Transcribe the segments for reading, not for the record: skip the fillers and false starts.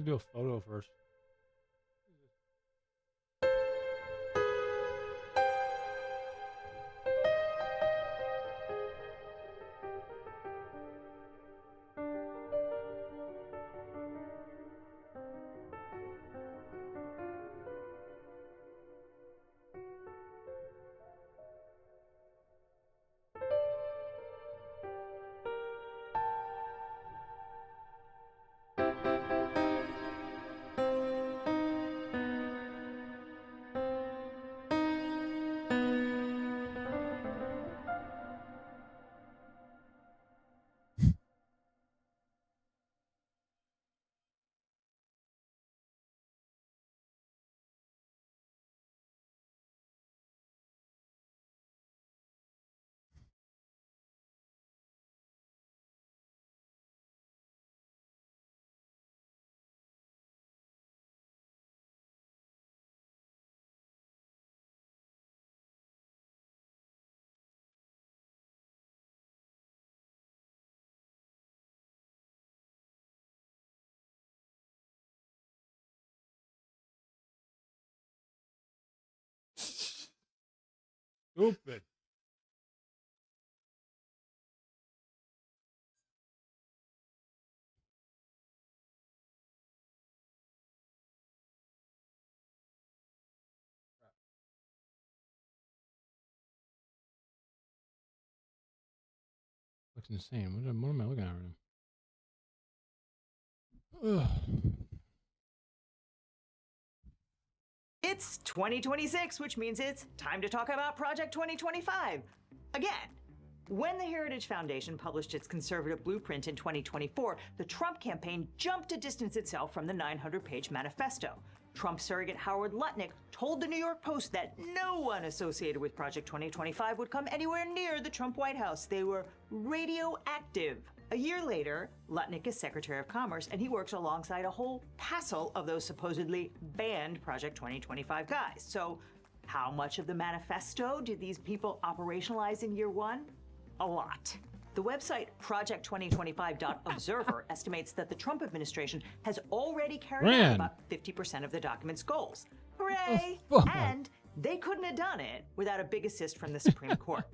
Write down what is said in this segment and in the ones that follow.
Let's do a photo first. Stupid. Looks insane. What am I looking at right now? Ugh. It's 2026, which means it's time to talk about Project 2025. Again. When the Heritage Foundation published its conservative blueprint in 2024, the Trump campaign jumped to distance itself from the 900-page manifesto. Trump surrogate Howard Lutnick told the New York Post that no one associated with Project 2025 would come anywhere near the Trump White House. They were radioactive. A year later, Lutnick is Secretary of Commerce, and he works alongside a whole passel of those supposedly banned Project 2025 guys. So, how much of the manifesto did these people operationalize in year one? A lot. The website project2025.observer estimates that the Trump administration has already carried out about 50% of the document's goals. Hooray! And they couldn't have done it without a big assist from the Supreme Court.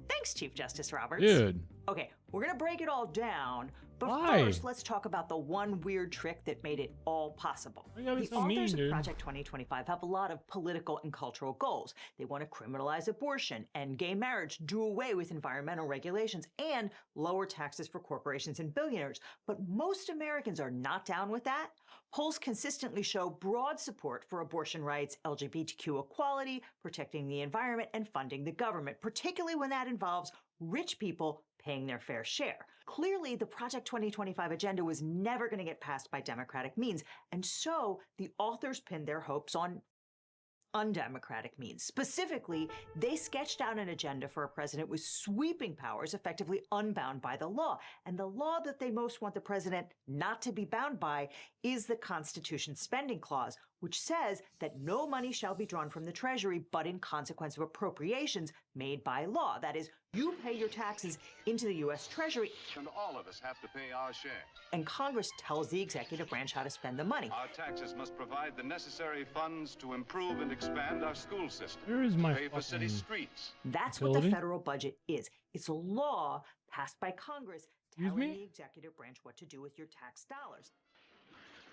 Thanks, Chief Justice Roberts. Dude. Okay, we're gonna break it all down, but Why? first let's talk about the one weird trick that made it all possible. Why you gotta be The so mean, authors of dude? Project 2025 have a lot of political and cultural goals. They want to criminalize abortion, end gay marriage, do away with environmental regulations, and lower taxes for corporations and billionaires. But most Americans are not down with that. Polls consistently show broad support for abortion rights, LGBTQ equality, protecting the environment, and funding the government, particularly when that involves rich people paying their fair share. Clearly, the Project 2025 agenda was never going to get passed by democratic means, and so the authors pinned their hopes on undemocratic means. Specifically, they sketched out an agenda for a president with sweeping powers, effectively unbound by the law. And the law that they most want the president not to be bound by is the Constitution's spending clause, which says that no money shall be drawn from the Treasury, but in consequence of appropriations made by law. That is, you pay your taxes into the U.S. Treasury. And all of us have to pay our share. And Congress tells the executive branch how to spend the money. Our taxes must provide the necessary funds to improve and expand our school system. Where is my pay for city fucking streets. That's what utility? the federal budget is. It's a law passed by Congress Excuse telling me? the executive branch what to do with your tax dollars.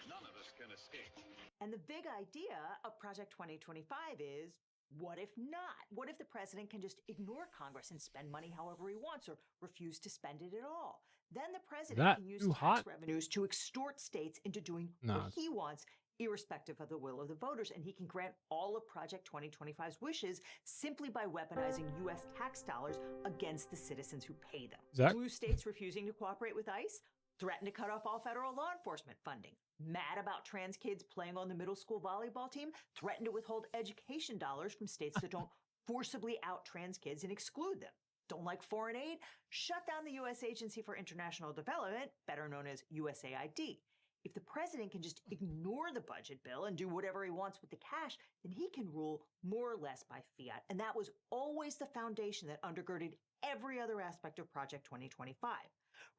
None of us can escape. And the big idea of Project 2025 is, what if not? What if the president can just ignore Congress and spend money however he wants or refuse to spend it at all? Then the president That can use too tax hot? revenues to extort states into doing No. what he wants, irrespective of the will of the voters. And he can grant all of Project 2025's wishes simply by weaponizing U.S. tax dollars against the citizens who pay them. Is that- Blue states refusing to cooperate with ICE threaten to cut off all federal law enforcement funding. Mad about trans kids playing on the middle school volleyball team, threaten to withhold education dollars from states that don't forcibly out trans kids and exclude them. Don't like foreign aid? Shut down the U.S. Agency for International Development, better known as USAID. If the president can just ignore the budget bill and do whatever he wants with the cash, then he can rule more or less by fiat. And that was always the foundation that undergirded every other aspect of Project 2025.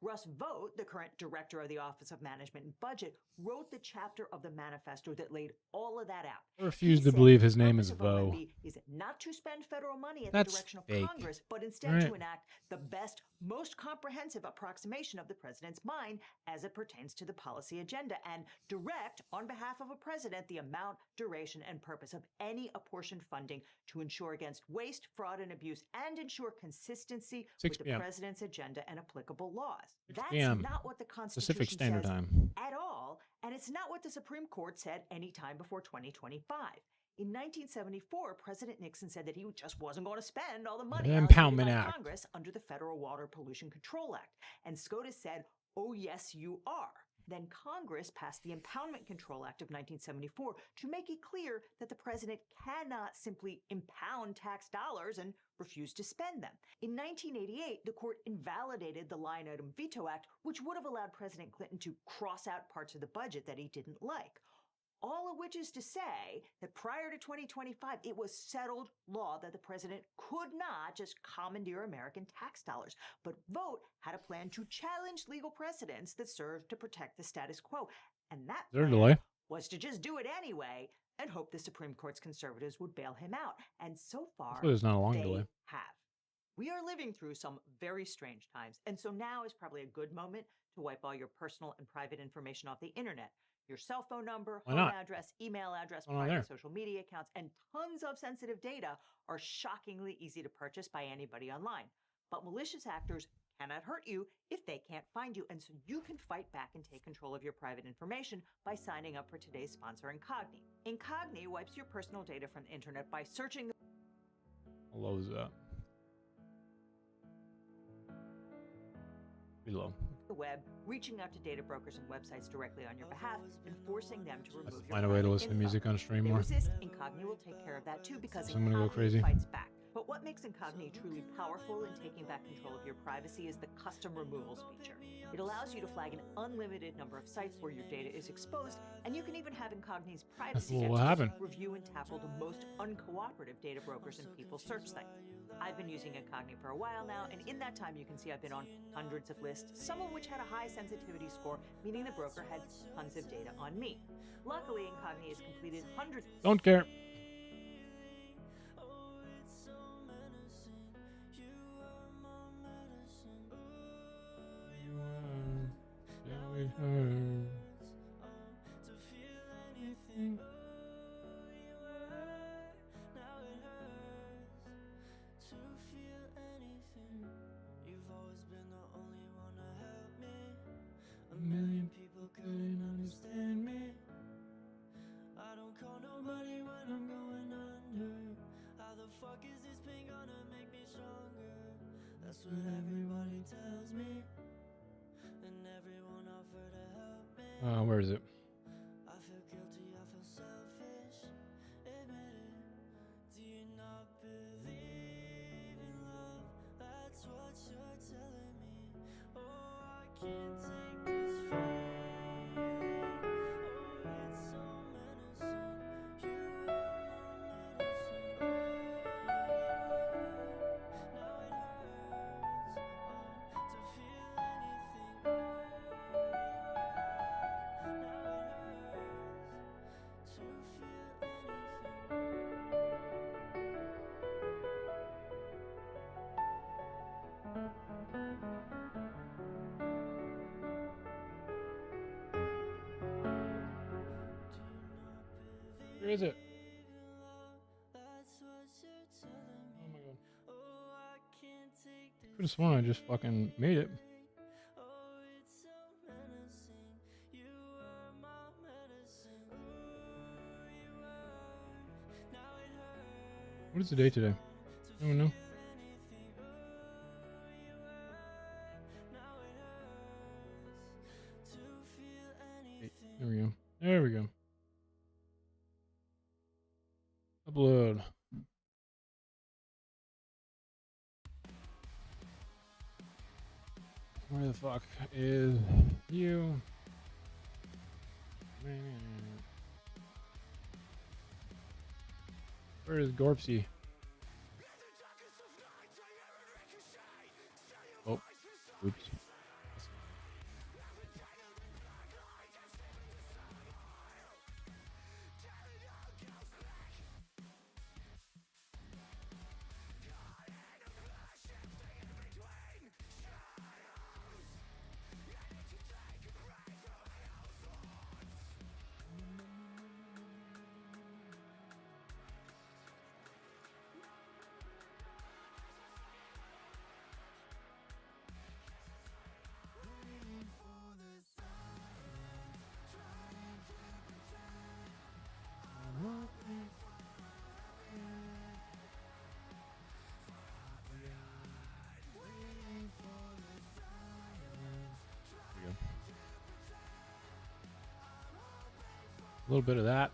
Russ Vogt, the current director of the Office of Management and Budget, wrote the chapter of the manifesto that laid all of that out. I refuse He to said believe the his name purpose is of Vo. OMB is not to spend federal money at That's the direction of fake. Congress, but instead Right. to enact the best, most comprehensive approximation of the president's mind as it pertains to the policy agenda and direct, on behalf of a president, the amount, duration, and purpose of any apportioned funding to ensure against waste, fraud, and abuse and ensure consistency 6 with the p.m. president's agenda and applicable laws. 6 That's p.m. not what the Constitution Pacific Standard says Time. at all, and it's not what the Supreme Court said any time before 2025. In 1974, President Nixon said that he just wasn't going to spend all the money The allocated Impoundment by Act. Congress under the Federal Water Pollution Control Act. And SCOTUS said, "Oh, yes, you are." Then Congress passed the Impoundment Control Act of 1974 to make it clear that the president cannot simply impound tax dollars and refuse to spend them. In 1988, the court invalidated the Line Item Veto Act, which would have allowed President Clinton to cross out parts of the budget that he didn't like. All of which is to say that prior to 2025, it was settled law that the president could not just commandeer American tax dollars. But Vogt had a plan to challenge legal precedents that served to protect the status quo. And that Is there a plan delay? was to just do it anyway and hope the Supreme Court's conservatives would bail him out. And so far, Hopefully there's not a long they delay. have. We are living through some very strange times, and so now is probably a good moment to wipe all your personal and private information off the internet. Your cell phone number, Why home not? address, email address, What's going on private there? social media accounts, and tons of sensitive data are shockingly easy to purchase by anybody online. But malicious actors cannot hurt you if they can't find you, and so you can fight back and take control of your private information by signing up for today's sponsor, Incogni. Incogni wipes your personal data from the internet by searching How low is that? Pretty low. the web, reaching out to data brokers and websites directly on your behalf, and forcing them to remove your Find a way to private listen to info. music on stream They more. resist. Incogni will take care of that too because So I'm gonna go Incogni crazy. fights back. But what makes Incogni truly powerful in taking back control of your privacy is the custom removals feature. It allows you to flag an unlimited number of sites where your data is exposed, and you can even have Incogni's privacy Well, what experts happened? review and tackle the most uncooperative data brokers and people search sites. I've been using Incogni for a while now, and in that time you can see I've been on hundreds of lists, some of which had a high sensitivity score, meaning the broker had tons of data on me. Luckily, Incogni has completed hundreds Don't care. A million people couldn't understand me. I don't call nobody when I'm going under. How the fuck is this pain gonna make me stronger? That's what everybody tells me. And everyone offered to help me. Where is it? I feel guilty, I feel selfish. Admit it. Do you not believe in love? That's what you're telling me. Oh, I can't take this feeling. Oh, it's so menacing. You are my medicine. Now it hurts to feel anything. Now it hurts to feel anything. Where is it? Oh my god. Could have sworn I just fucking made it. What is the day today? Anyone know? There we go. There we go. Upload. Where the fuck is you? Where is Gorpsy? Oh, oops. A little bit of that.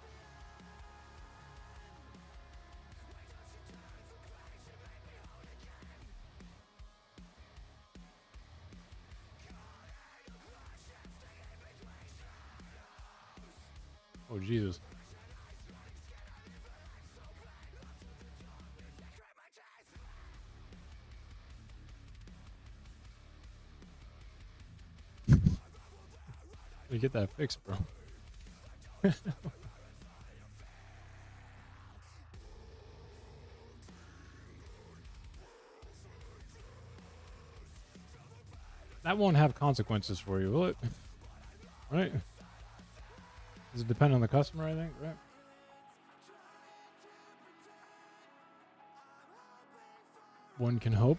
Oh, Jesus. You get that fixed, bro. That won't have consequences for you, will it? Right? Does it depend on the customer, I think, right? One can hope.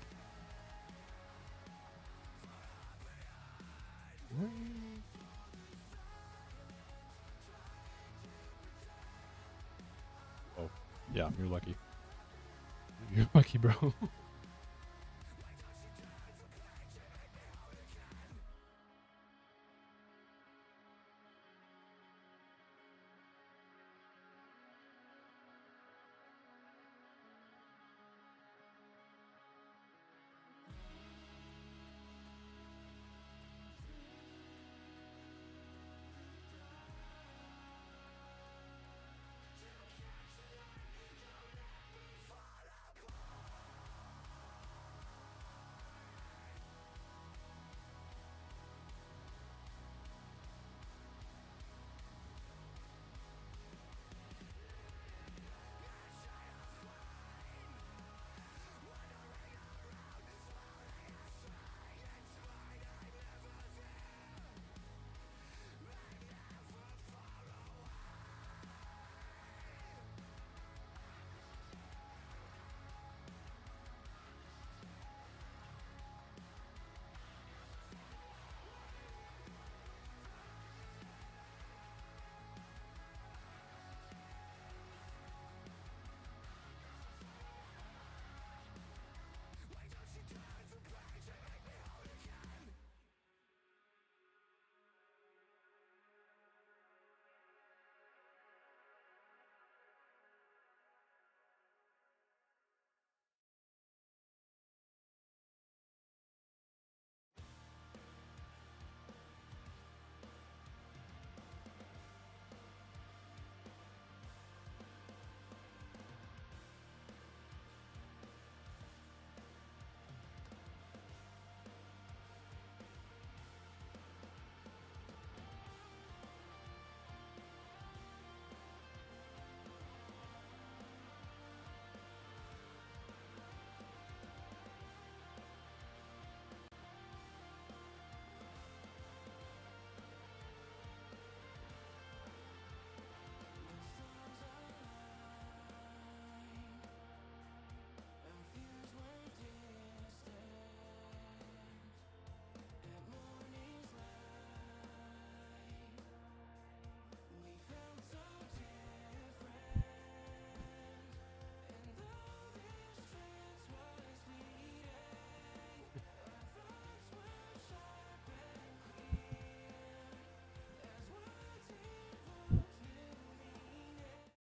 Oh, yeah, you're lucky. You're lucky, bro.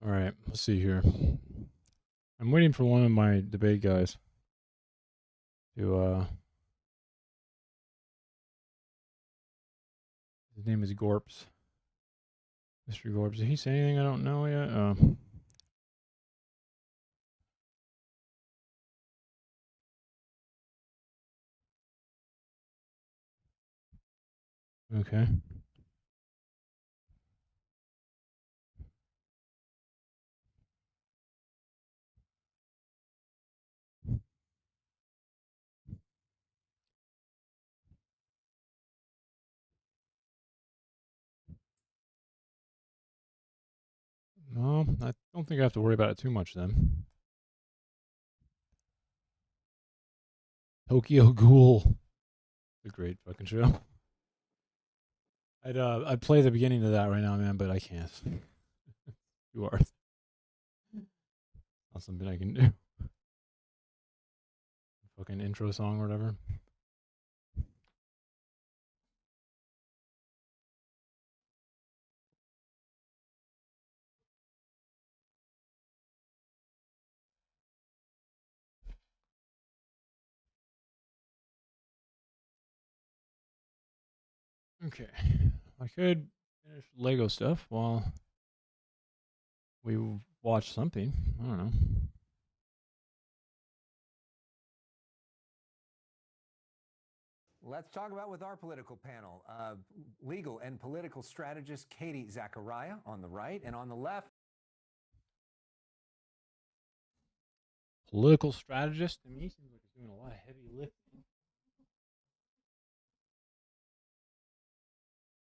All right, let's see here. I'm waiting for one of my debate guys to his name is Gorps. Mr. Gorps. Did he say anything I don't know yet? Okay. No, I don't think I have to worry about it too much then. Tokyo Ghoul. A great fucking show. I'd play the beginning of that right now, man, but I can't. You are. Not something I can do. Fucking intro song or whatever. Okay. I could finish Lego stuff while we watch something. I don't know. Let's talk about with our political panel. Legal and political strategist Katie Zachariah on the right, and on the left, Political strategist. I mean, he seems like he's doing a lot of heavy lifting.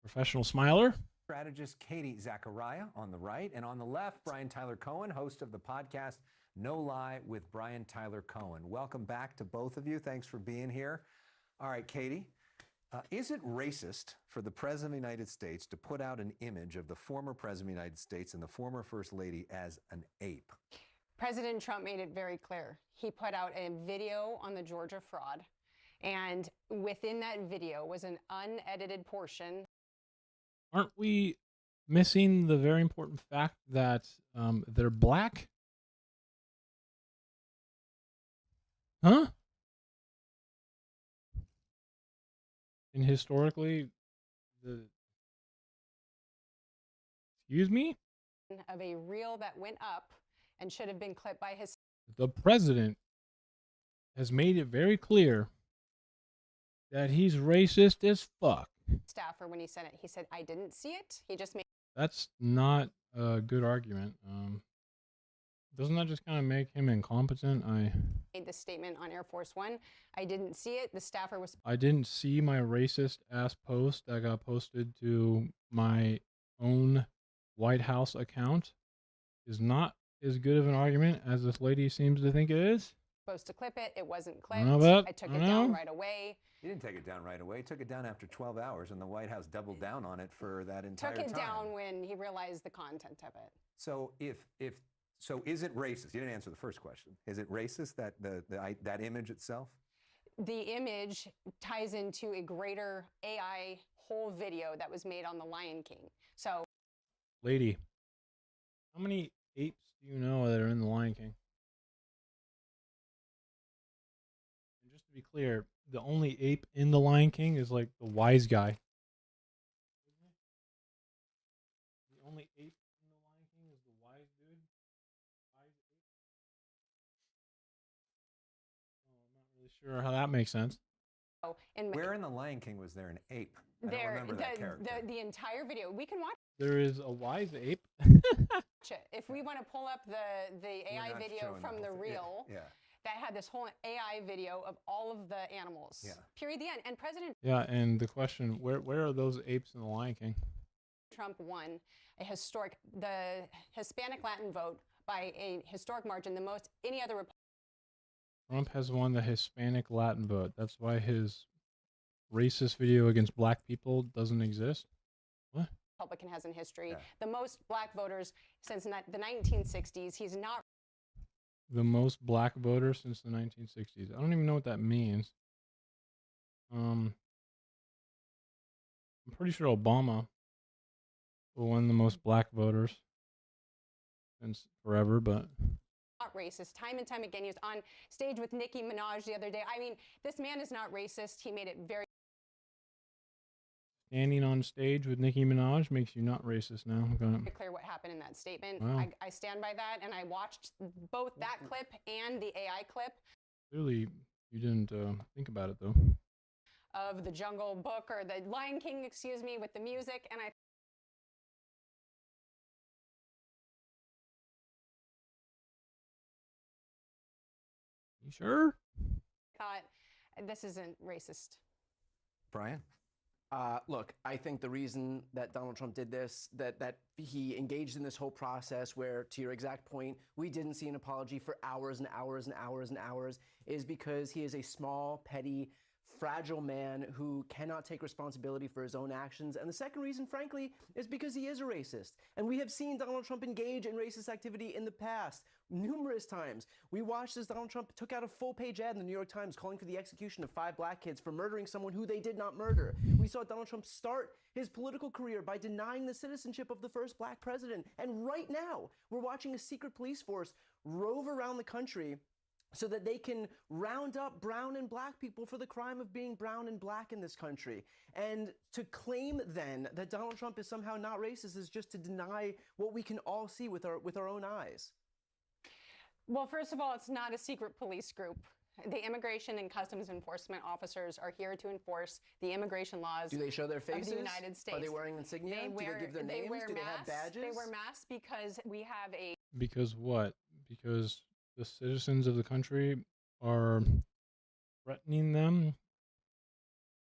Professional smiler. strategist Katie Zachariah on the right, and on the left, Brian Tyler Cohen, host of the podcast No Lie with Brian Tyler Cohen. Welcome back to both of you. Thanks for being here. All right, Katie, is it racist for the President of the United States to put out an image of the former President of the United States and the former First Lady as an ape? President Trump made it very clear. He put out a video on the Georgia fraud, and within that video was an unedited portion. Aren't we missing the very important fact that they're black? Huh? And historically, excuse me? Of a reel that went up and should have been clipped by his The president has made it very clear that he's racist as fuck. staffer when he sent it. He said, I didn't see it. He just That's not a good argument. Doesn't that just kind of make him incompetent? made this statement on Air Force One. I didn't see it. The staffer was I didn't see my racist ass post that got posted to my own White House account is not as good of an argument as this lady seems to think it is. supposed to clip it. It wasn't I clipped. don't know about- I took I it don't down know. right away. He didn't take it down right away. He took it down after 12 hours, and the White House doubled down on it for that entire Took it time. down when he realized the content of it. So so is it racist? You didn't answer the first question. Is it racist that that image itself? The image ties into a greater AI whole video that was made on The Lion King. So Lady, how many apes do you know that are in The Lion King? And just to be clear, the only ape in The Lion King is like the wise guy. The only ape in The Lion King is the wise dude. Wise ape. Oh, I'm not really sure how that makes sense. and Where in The Lion King was there an ape? I don't remember that character. the entire video, we can watch There is a wise ape. it. If we want to pull up the We're AI not video showing from the whole thing. reel, Yeah. that had this whole AI video of all of the animals. Yeah. Period. The end. And President Yeah, and the question, where are those apes in The Lion King? Trump won the Hispanic Latin vote by a historic margin, the most any other Trump has won the Hispanic Latin vote. That's why his racist video against black people doesn't exist. What? Republican has in history. Yeah. The most black voters since the 1960s. He's not The most black voters since the 1960s. I don't even know what that means. I'm pretty sure Obama will win the most black voters since forever, but racist. Time and time again, he was on stage with Nicki Minaj the other day. I mean, this man is not racist. He made it very standing on stage with Nicki Minaj makes you not racist now. clear what happened in that statement. Wow. I stand by that, and I watched both that clip and the AI clip Clearly, you didn't think about it, though. of the Jungle Book or the Lion King, excuse me, with the music, and I You sure? thought this isn't racist. Brian? Look, I think the reason that Donald Trump did this, that he engaged in this whole process where, to your exact point, we didn't see an apology for hours and hours and hours and hours, is because he is a small, petty, fragile man who cannot take responsibility for his own actions. And the second reason, frankly, is because he is a racist. And we have seen Donald Trump engage in racist activity in the past, numerous times. We watched as Donald Trump took out a full-page ad in the New York Times calling for the execution of 5 black kids for murdering someone who they did not murder. We saw Donald Trump start his political career by denying the citizenship of the first black president. And right now, we're watching a secret police force rove around the country so that they can round up brown and black people for the crime of being brown and black in this country. And to claim then that Donald Trump is somehow not racist is just to deny what we can all see with our own eyes. Well, first of all, it's not a secret police group. The Immigration and Customs Enforcement officers are here to enforce the immigration laws. Do they show their faces? Of the United States. Are they wearing insignia? Do they give their names? Do they have badges? They wear masks because we have a... Because what? Because the citizens of the country are threatening them.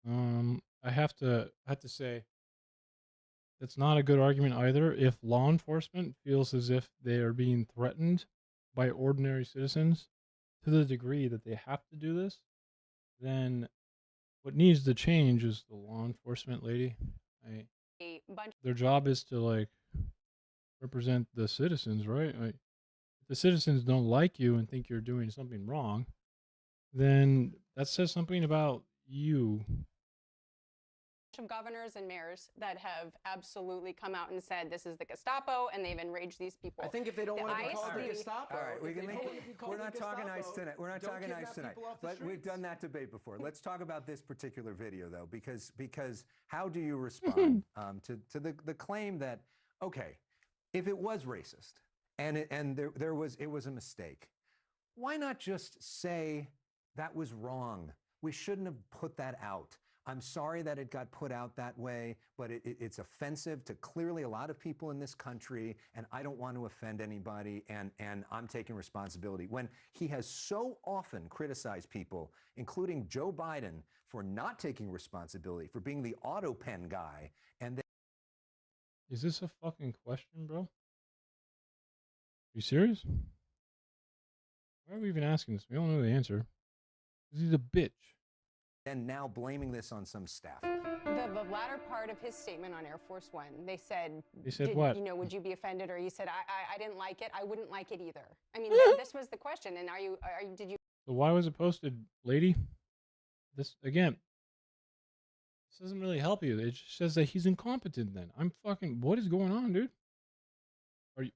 I have to say that's not a good argument either. If law enforcement feels as if they are being threatened by ordinary citizens to the degree that they have to do this, then what needs to change is the law enforcement lady. Their job is to like represent the citizens, right? Like, if the citizens don't like you and think you're doing something wrong, then that says something about you. Of governors and mayors that have absolutely come out and said this is the Gestapo, and they've enraged these people. I think if they don't want to be called the Gestapo, all right, we're not talking nice tonight. We're not talking nice tonight. But we've done that debate before. Let's talk about this particular video, though, because how do you respond to the claim that, okay, if it was racist and it was a mistake, why not just say that was wrong? We shouldn't have put that out. I'm sorry that it got put out that way, but it's offensive to clearly a lot of people in this country, and I don't want to offend anybody, and I'm taking responsibility. When he has so often criticized people, including Joe Biden, for not taking responsibility, for being the auto pen guy, and then... Is this a fucking question, bro? Are you serious? Why are we even asking this? We don't know the answer. He's a bitch. And now blaming this on some staff. The latter part of his statement on Air Force One, they said what? You know, would you be offended? Or he said, I didn't like it. I wouldn't like it either. I mean, this was the question. And did you? So why was it posted, lady? This again. This doesn't really help you. It just says that he's incompetent. Then what is going on, dude?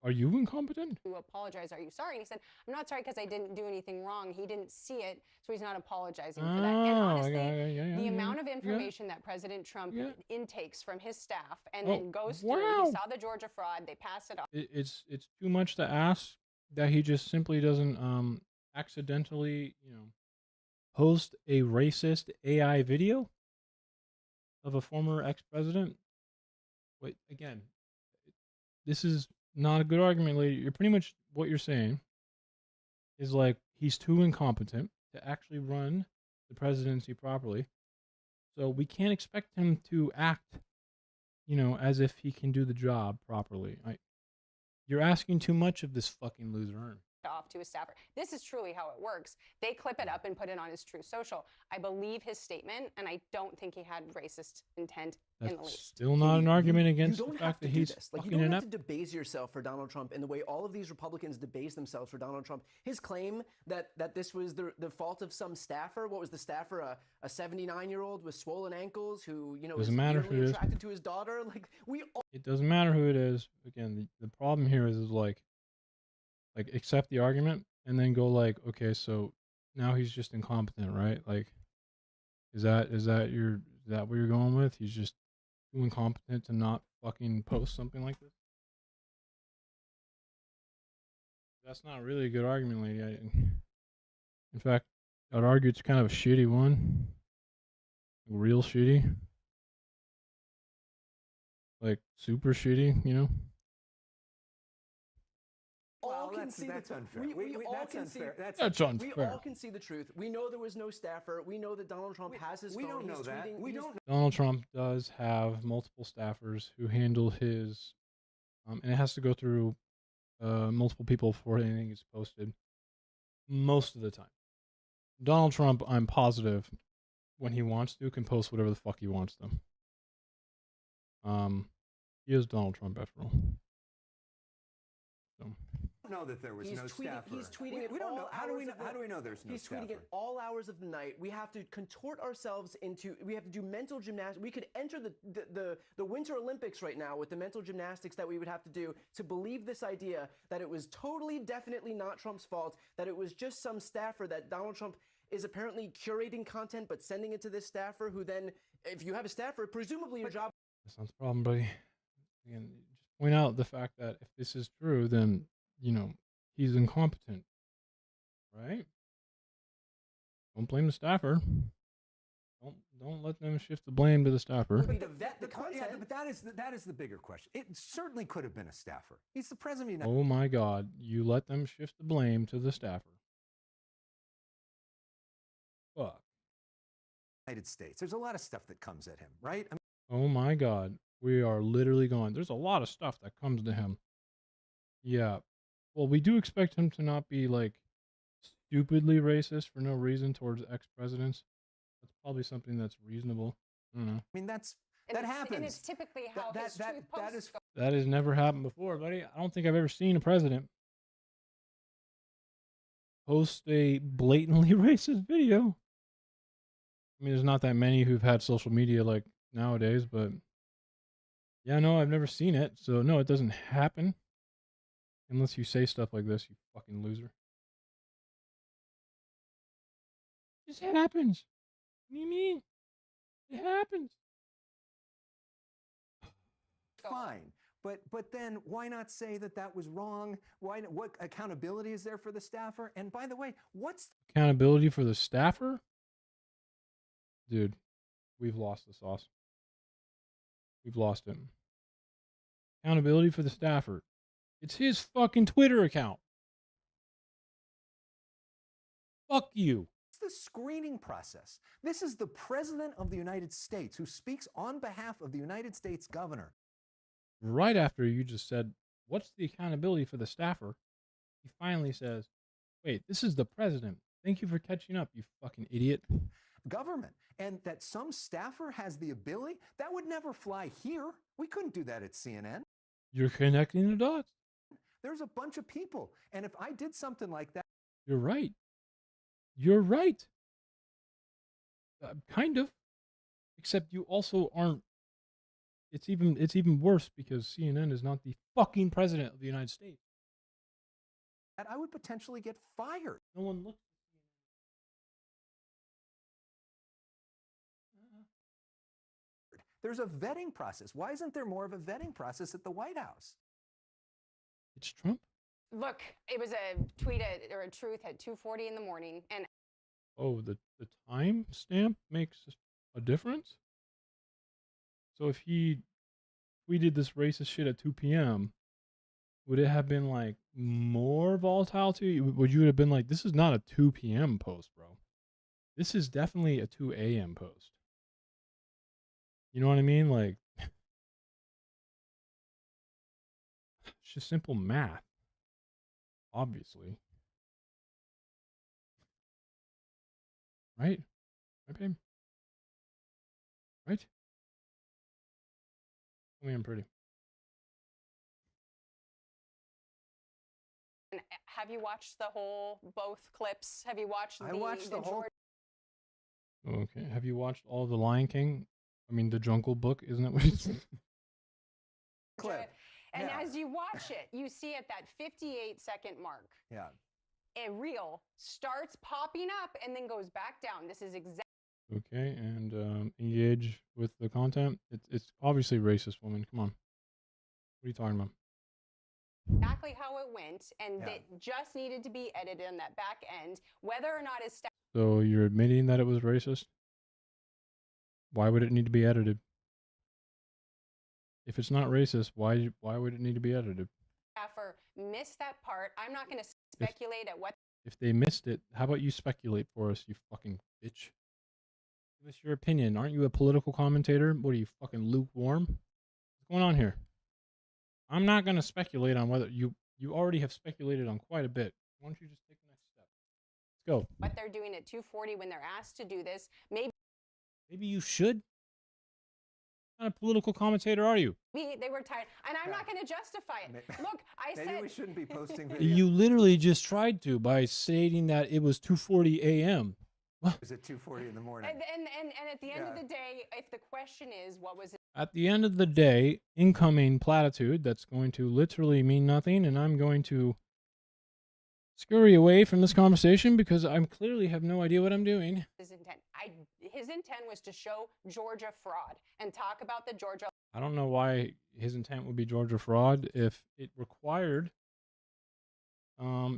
Are you incompetent? You apologize. Are you sorry? And he said, I'm not sorry because I didn't do anything wrong. He didn't see it, so he's not apologizing for that. And honestly, the amount of information that President Trump intakes from his staff and then goes through, he saw the Georgia fraud, they pass it off. It's too much to ask that he just simply doesn't accidentally, post a racist AI video of a former ex-president. Wait, again, this is not a good argument, lady. You're pretty much what you're saying is like he's too incompetent to actually run the presidency properly. So we can't expect him to act, as if he can do the job properly. You're asking too much of this fucking loser. Off to his staffer. This is truly how it works. They clip it up and put it on his Truth Social. I believe his statement, and I don't think he had racist intent in the least. Still not an argument against the fact that he's you don't have to debase yourself for Donald Trump in the way all of these Republicans debase themselves for Donald Trump. His claim that this was the fault of some staffer. What was the staffer? A 79-year-old with swollen ankles who is really attracted to his daughter. It doesn't matter who it is. Again, the problem here is like accept the argument and then go like, okay, so now he's just incompetent, right? Like, is that what you're going with? He's just too incompetent to not fucking post something like this. That's not really a good argument, lady. In fact, I'd argue it's kind of a shitty one, real shitty, like super shitty, That's unfair. That's unfair. We all can see the truth. We know there was no staffer. We know that Donald Trump has his phone. We don't know that. Donald Trump does have multiple staffers who handle his, and it has to go through multiple people before anything is posted. Most of the time, Donald Trump, I'm positive, when he wants to, can post whatever the fuck he wants to. He is Donald Trump after all. So. know that there was no staffer. He's tweeting we don't know. How do we know there's no staffer? He's tweeting at all hours of the night. We have to contort ourselves into. We have to do mental gymnastics. We could enter the Winter Olympics right now with the mental gymnastics that we would have to do to believe this idea that it was totally, definitely not Trump's fault. That it was just some staffer that Donald Trump is apparently curating content but sending it to this staffer who then, if you have a staffer, presumably your job. That's not the problem, buddy. Again, just point out the fact that if this is true, then, you know, he's incompetent, right? Don't blame the staffer. Don't let them shift the blame to the staffer. To vet the content. Yeah, but that is the bigger question. It certainly could have been a staffer. He's the president of the United Oh my God! You let them shift the blame to the staffer. Fuck. United States. There's a lot of stuff that comes at him, right? I mean, Oh my God. We are literally going. There's a lot of stuff that comes to him. Yeah. Well, we do expect him to not be like stupidly racist for no reason towards ex-presidents. That's probably something that's reasonable. I don't know. I mean, that happens. And it's typically how his truth posts go. That has never happened before, buddy. I don't think I've ever seen a president post a blatantly racist video. I mean, there's not that many who've had social media like nowadays, but yeah, no, I've never seen it. So no, it doesn't happen unless you say stuff like this, you fucking loser. It just happens. What do you mean? It happens. Fine. But then why not say that was wrong? What accountability is there for the staffer? And by the way, what's accountability for the staffer? Dude, we've lost the sauce. We've lost him. Accountability for the staffer. It's his fucking Twitter account. Fuck you. It's the screening process. This is the President of the United States who speaks on behalf of the United States governor. Right after you just said, what's the accountability for the staffer? He finally says, wait, this is the president. Thank you for catching up, you fucking idiot. Government. And that some staffer has the ability, that would never fly here. We couldn't do that at CNN. You're connecting the dots. There's a bunch of people. And if I did something like that. You're right. You're right. Kind of. Except you also aren't. It's even worse because CNN is not the fucking president of the United States. And I would potentially get fired. No one looks. There's a vetting process. Why isn't there more of a vetting process at the White House? It's Trump. Look, it was a tweet or a truth at 2:40 in the morning, and oh, the time stamp makes a difference. So if he tweeted this racist shit at 2 p.m., would it have been like more volatile to you? Would you have been like, this is not a 2 p.m. post, bro. This is definitely a 2 a.m. post. You know what I mean? Like, it's just simple math. Obviously. Right? Right, babe? Right? Tell me I'm pretty. have you watched both clips? Have you watched I watched the whole. Okay. Have you watched all of The Lion King? I mean, the Jungle Book, isn't that what it's clip? And Yeah. as you watch it, you see at that 58-second mark, Yeah. a reel starts popping up and then goes back down. This is exactly. Okay, and engage with the content. It's obviously racist, woman. Come on. What are you talking about? Exactly how it went, and Yeah. it just needed to be edited on that back end. Whether or not his staff. So you're admitting that it was racist? Why would it need to be edited? If it's not racist, why would it need to be edited? Staffer missed that part. I'm not going to speculate at what. If they missed it, how about you speculate for us, you fucking bitch? Give us your opinion. Aren't you a political commentator? What are you, fucking lukewarm? What's going on here? I'm not going to speculate on whether you already have speculated on quite a bit. Why don't you just take the next step? Let's go. What they're doing at 2:40 when they're asked to do this. Maybe you should. kind of political commentator are you? They were tired, and I'm not going to justify it. Look, I Maybe said we shouldn't be posting videos. You literally just tried to by stating that it was 2:40 a.m. It was at 2:40 in the morning. and at the end of the day, if the question is what was it? At the end of the day, incoming platitude that's going to literally mean nothing, and I'm going to scurry away from this conversation because I clearly have no idea what I'm doing. His intent. His intent was to show Georgia fraud and talk about the Georgia. I don't know why his intent would be Georgia fraud if it required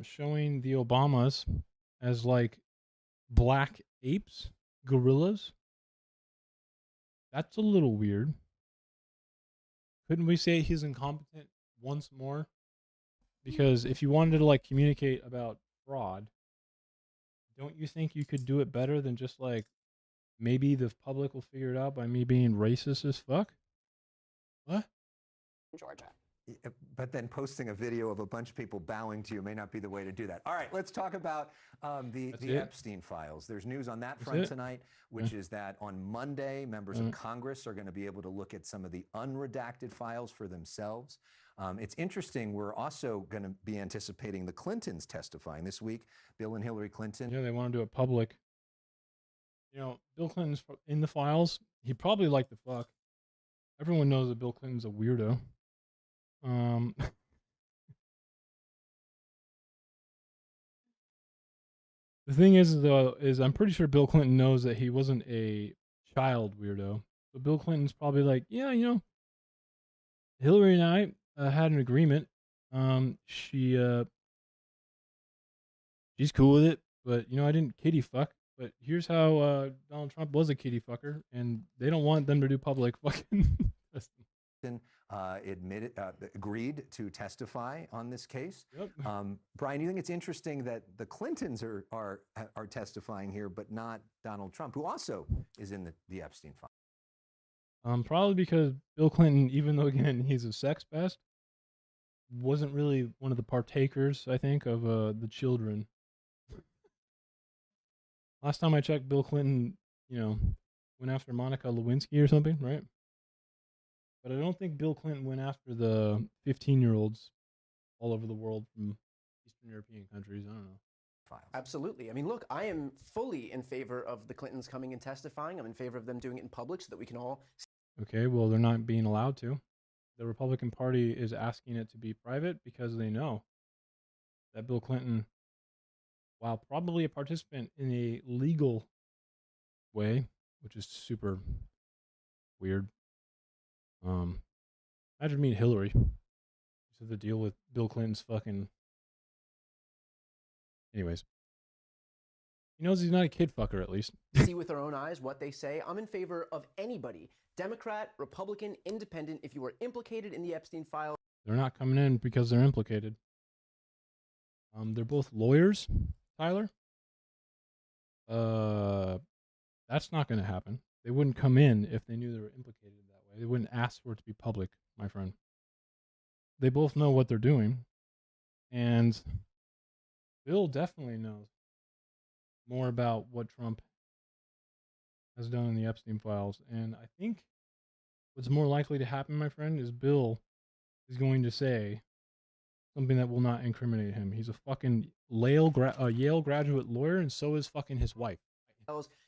showing the Obamas as like black apes, gorillas. That's a little weird. Couldn't we say he's incompetent once more? Because if you wanted to like communicate about fraud, don't you think you could do it better than just like maybe the public will figure it out by me being racist as fuck? What? Georgia. But then posting a video of a bunch of people bowing to you may not be the way to do that. All right, let's talk about the Epstein files. There's news on that front tonight, which is that on Monday, members of Congress are going to be able to look at some of the unredacted files for themselves. It's interesting. We're also going to be anticipating the Clintons testifying this week. Bill and Hillary Clinton. Yeah, they want to do it public. You know, Bill Clinton's in the files. He probably liked the fuck. Everyone knows that Bill Clinton's a weirdo. The thing is, though, is I'm pretty sure Bill Clinton knows that he wasn't a child weirdo. So Bill Clinton's probably like, yeah, you know, Hillary and I had an agreement. She's cool with it, but you know, I didn't kitty fuck. But here's how Donald Trump was a kitty fucker, and they don't want them to do public fucking testing. Agreed to testify on this case. Yep. Brian, you think it's interesting that the Clintons are testifying here, but not Donald Trump, who also is in the Epstein file? Probably because Bill Clinton, even though again he's a sex pest, wasn't really one of the partakers, I think, of the children. Last time I checked, Bill Clinton, you know, went after Monica Lewinsky or something, right? But I don't think Bill Clinton went after the 15-year-olds all over the world from Eastern European countries. I don't know. Absolutely. I mean, look, I am fully in favor of the Clintons coming and testifying. I'm in favor of them doing it in public so that we can all. Okay, well, they're not being allowed to. The Republican Party is asking it to be private because they know that Bill Clinton, while probably a participant in a legal way, which is super weird. Imagine meeting Hillary. So the deal with Bill Clinton's fucking. Anyways, he knows he's not a kid fucker, at least. See with our own eyes what they say. I'm in favor of anybody, Democrat, Republican, Independent. If you are implicated in the Epstein file, they're not coming in because they're implicated. They're both lawyers, Tyler. That's not going to happen. They wouldn't come in if they knew they were implicated that way. They wouldn't ask for it to be public, my friend. They both know what they're doing. And Bill definitely knows more about what Trump has done in the Epstein files. And I think what's more likely to happen, my friend, is Bill is going to say something that will not incriminate him. He's a fucking Yale graduate lawyer, and so is fucking his wife.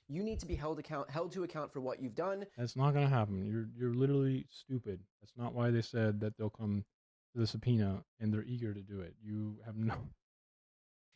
you need to be held to account for what you've done. That's not going to happen. You're literally stupid. That's not why they said that they'll come to the subpoena, and they're eager to do it. You have no.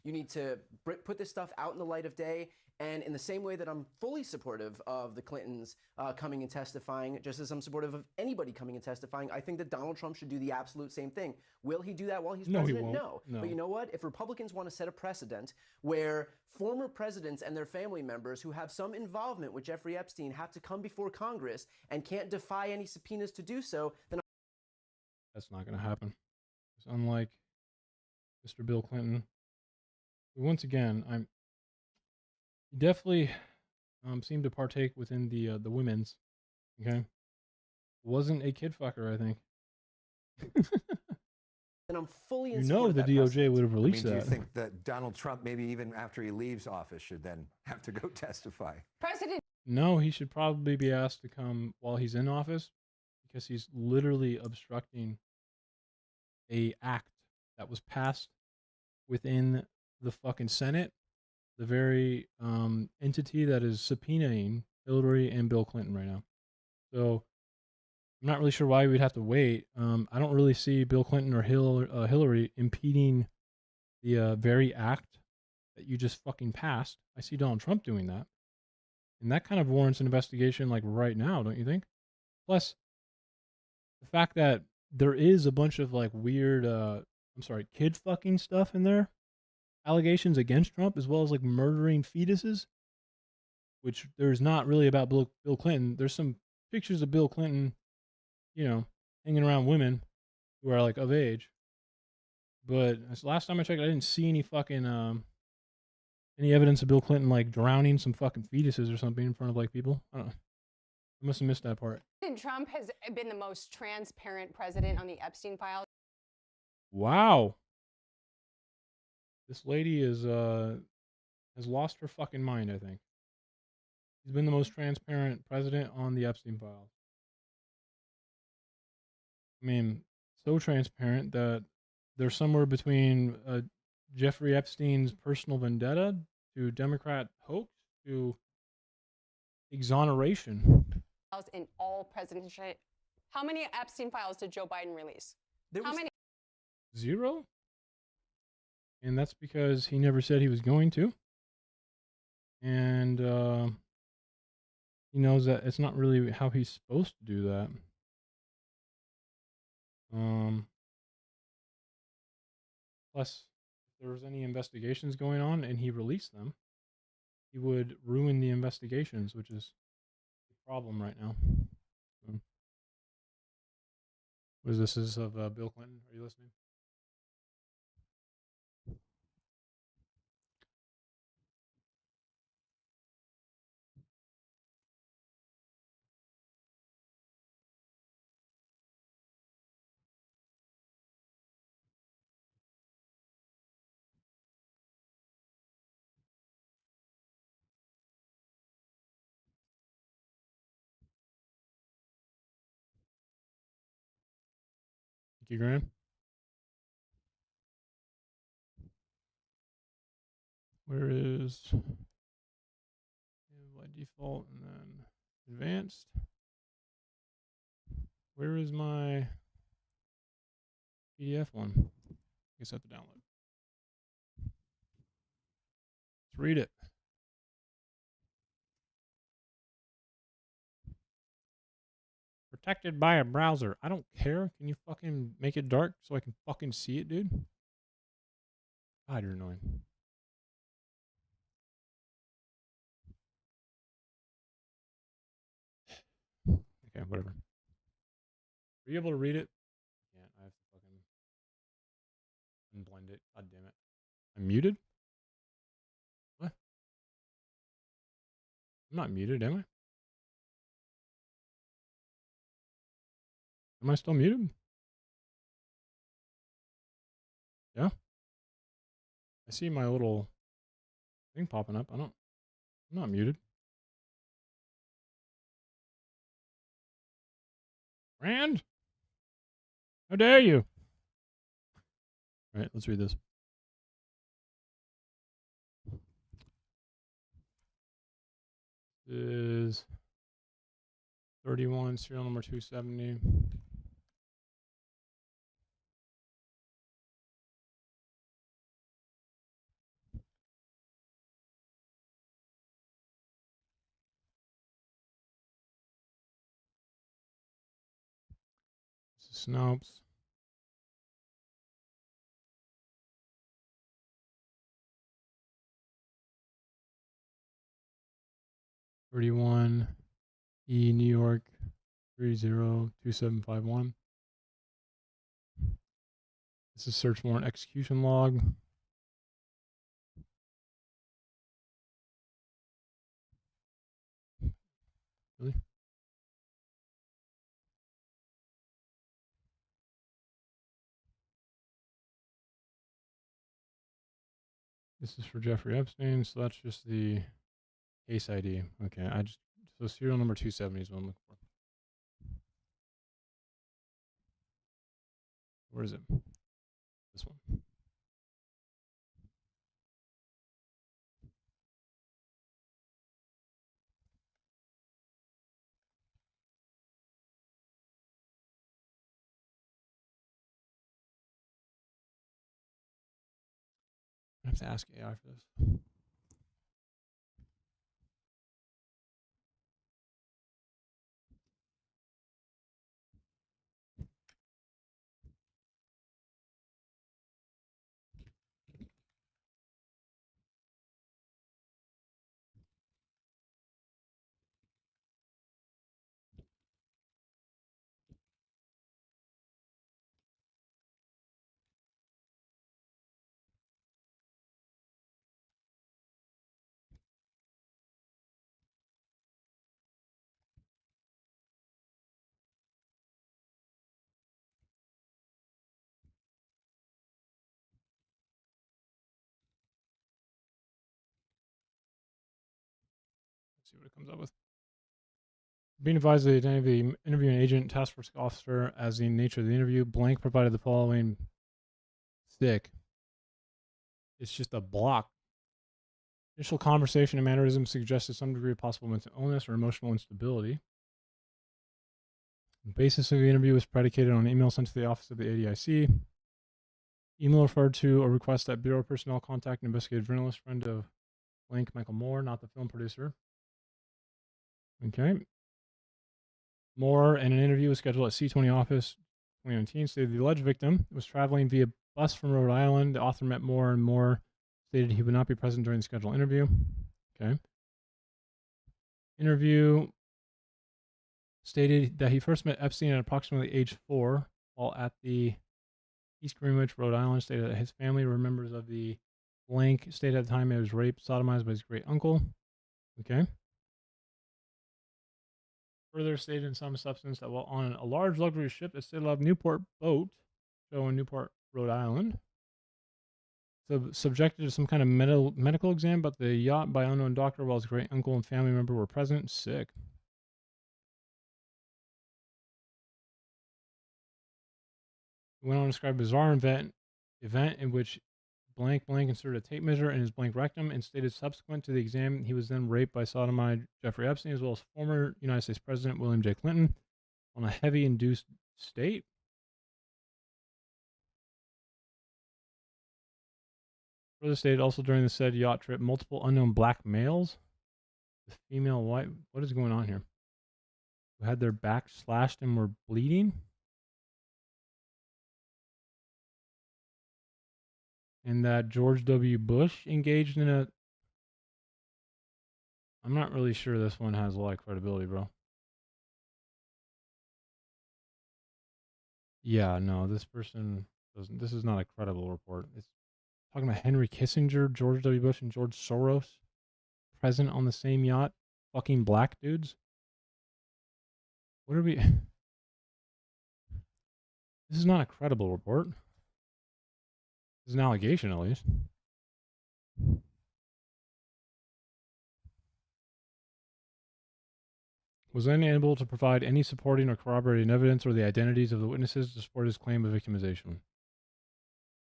You need to put this stuff out in the light of day. And in the same way that I'm fully supportive of the Clintons coming and testifying, just as I'm supportive of anybody coming and testifying, I think that Donald Trump should do the absolute same thing. Will he do that while he's president? He won't. No. But you know what? If Republicans want to set a precedent where former presidents and their family members who have some involvement with Jeffrey Epstein have to come before Congress and can't defy any subpoenas to do so, then that's not going to happen. It's unlike Mr. Bill Clinton. Once again, he definitely seemed to partake within the women's. Okay, wasn't a kid fucker, I think. And I'm fully in the support of that DOJ precedent. would have released Do you that. think that Donald Trump, maybe even after he leaves office, should then have to go testify? President No, he should probably be asked to come while he's in office, because he's literally obstructing a act that was passed within the fucking Senate, the very entity that is subpoenaing Hillary and Bill Clinton right now. So I'm not really sure why we'd have to wait. I don't really see Bill Clinton or Hillary impeding the very act that you just fucking passed. I see Donald Trump doing that. And that kind of warrants an investigation like right now, don't you think? Plus, the fact that there is a bunch of like weird, kid fucking stuff in there, allegations against Trump, as well as like murdering fetuses, which there's not really about Bill Clinton. There's some pictures of Bill Clinton, hanging around women who are like of age. But last time I checked, I didn't see any fucking any evidence of Bill Clinton like drowning some fucking fetuses or something in front of like people. I don't know. I must have missed that part. Trump has been the most transparent president on the Epstein files. Wow. This lady is has lost her fucking mind, I think. He's been the most transparent president on the Epstein files. I mean, so transparent that they're somewhere between Jeffrey Epstein's personal vendetta to Democrat hoax to exoneration. In all presidential, how many Epstein files did Joe Biden release? How many? 0. And that's because he never said he was going to. And he knows that it's not really how he's supposed to do that. Plus, if there was any investigations going on and he released them, he would ruin the investigations, which is the problem right now. What is this? This is of Bill Clinton. Are you listening? Thank you, Graham. Where is by default and then advanced? Where is my PDF one? I guess I have to download. Let's read it. Protected by a browser. I don't care. Can you fucking make it dark so I can fucking see it, dude? God, you're annoying. Okay, whatever. Are you able to read it? I can't. I have to fucking unblend it. God damn it. I'm muted? What? I'm not muted, am I? Am I still muted? Yeah? I see my little thing popping up. I'm not muted. Rand? How dare you? All right, let's read this. This is 31, serial number 270. This is Snopes. (31) E New York 302751. This is search warrant execution log. Really? This is for Jeffrey Epstein, so that's just the case ID. Okay, so serial number 270 is what I'm looking for. Where is it? This one. I have to ask AI for this. Let's see what it comes up with. Being advised of the identity of the interviewing agent, task force officer, as the nature of the interview, blank provided the following thick. It's just a block. Initial conversation and mannerism suggested some degree of possible mental illness or emotional instability. The basis of the interview was predicated on an email sent to the office of the ADIC. Email referred to a request that Bureau personnel contact an investigative journalist friend of blank Michael Moore, not the film producer. Okay. Moore, in an interview was scheduled at C20 office 2019, stated the alleged victim was traveling via bus from Rhode Island. The author met Moore, and Moore stated he would not be present during the scheduled interview. Okay. Interview stated that he first met Epstein at approximately age 4 while at the East Greenwich, Rhode Island. Stated that his family were members of the blank. Stated at the time he was raped, sodomized by his great uncle. Okay. Further stated in some substance that while on a large luxury ship that sailed out of Newport boat, show in Newport, Rhode Island, subjected to some kind of medical exam, but the yacht by unknown doctor while his great uncle and family member were present. Sick. He went on to describe a bizarre event in which blank inserted a tape measure in his blank rectum and stated subsequent to the exam he was then raped by sodomite Jeffrey Epstein as well as former United States President William J. Clinton on a heavy induced state. Further stated also during the said yacht trip, multiple unknown black males, the female white, what is going on here? Who had their backs slashed and were bleeding. And that George W. Bush engaged in a... I'm not really sure this one has a lot of credibility, bro. Yeah, no, this person doesn't. This is not a credible report. It's talking about Henry Kissinger, George W. Bush, and George Soros present on the same yacht. Fucking black dudes. What are we... This is not a credible report. This is an allegation, at least. Was unable to provide any supporting or corroborating evidence or the identities of the witnesses to support his claim of victimization.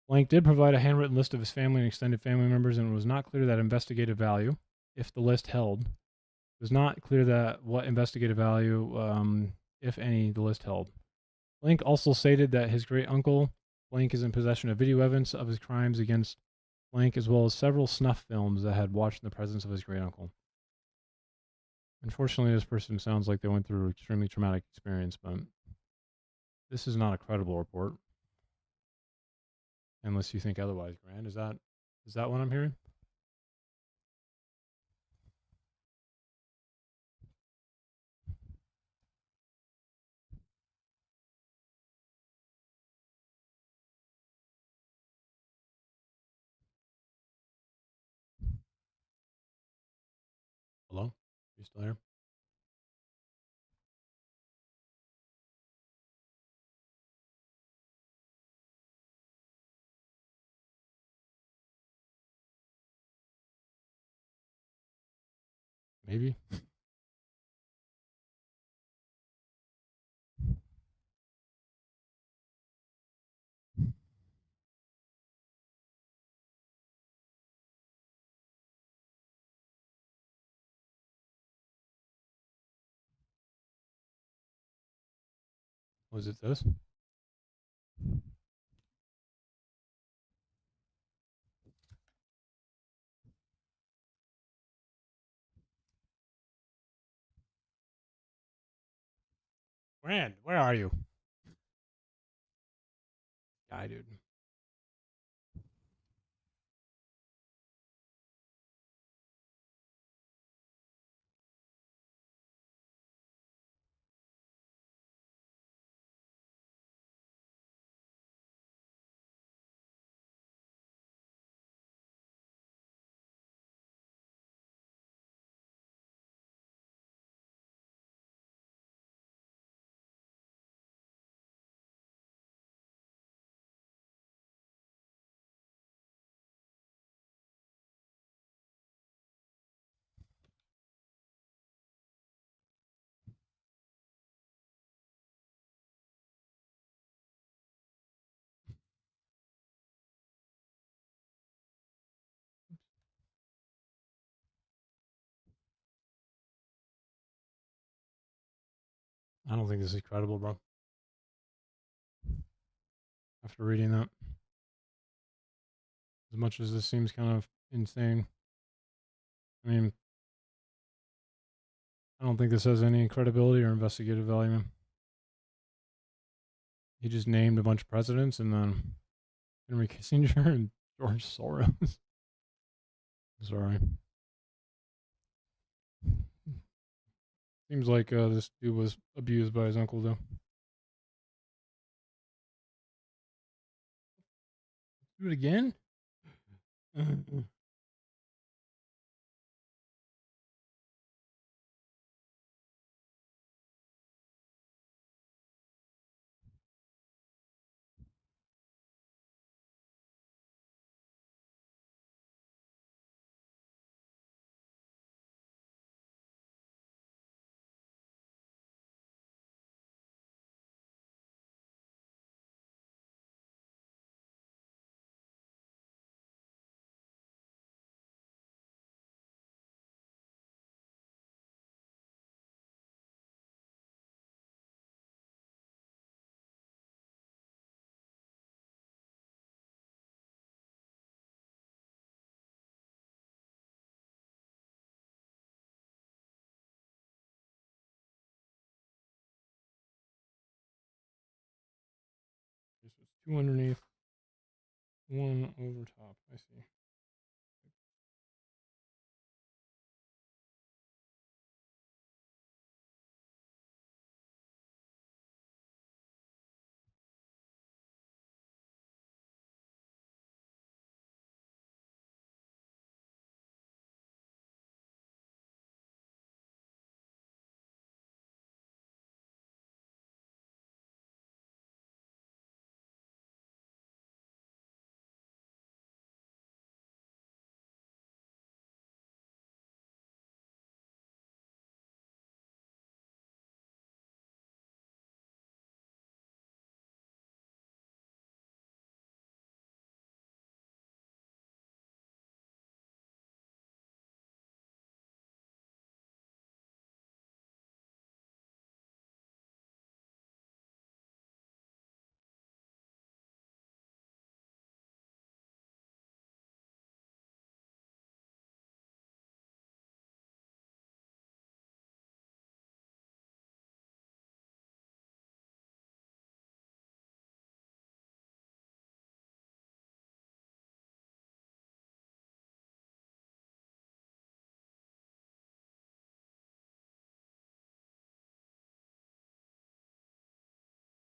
Blank did provide a handwritten list of his family and extended family members, and it was not clear that investigative value, if the list held, it was not clear that what investigative value, if any, the list held. Blank also stated that his great uncle Blank is in possession of video evidence of his crimes against Blank, as well as several snuff films that had watched in the presence of his great uncle. Unfortunately, this person sounds like they went through an extremely traumatic experience, but this is not a credible report. Unless you think otherwise, Grant. Is that what I'm hearing? Hello? You still here? Maybe. Was it this? Brand, where are you? Guy, dude. I don't think this is credible, bro. After reading that, as much as this seems kind of insane, I mean, I don't think this has any credibility or investigative value. He just named a bunch of presidents and then Henry Kissinger and George Soros. Sorry. Seems like this dude was abused by his uncle, though. Do it again? This was two underneath, one over top. I see.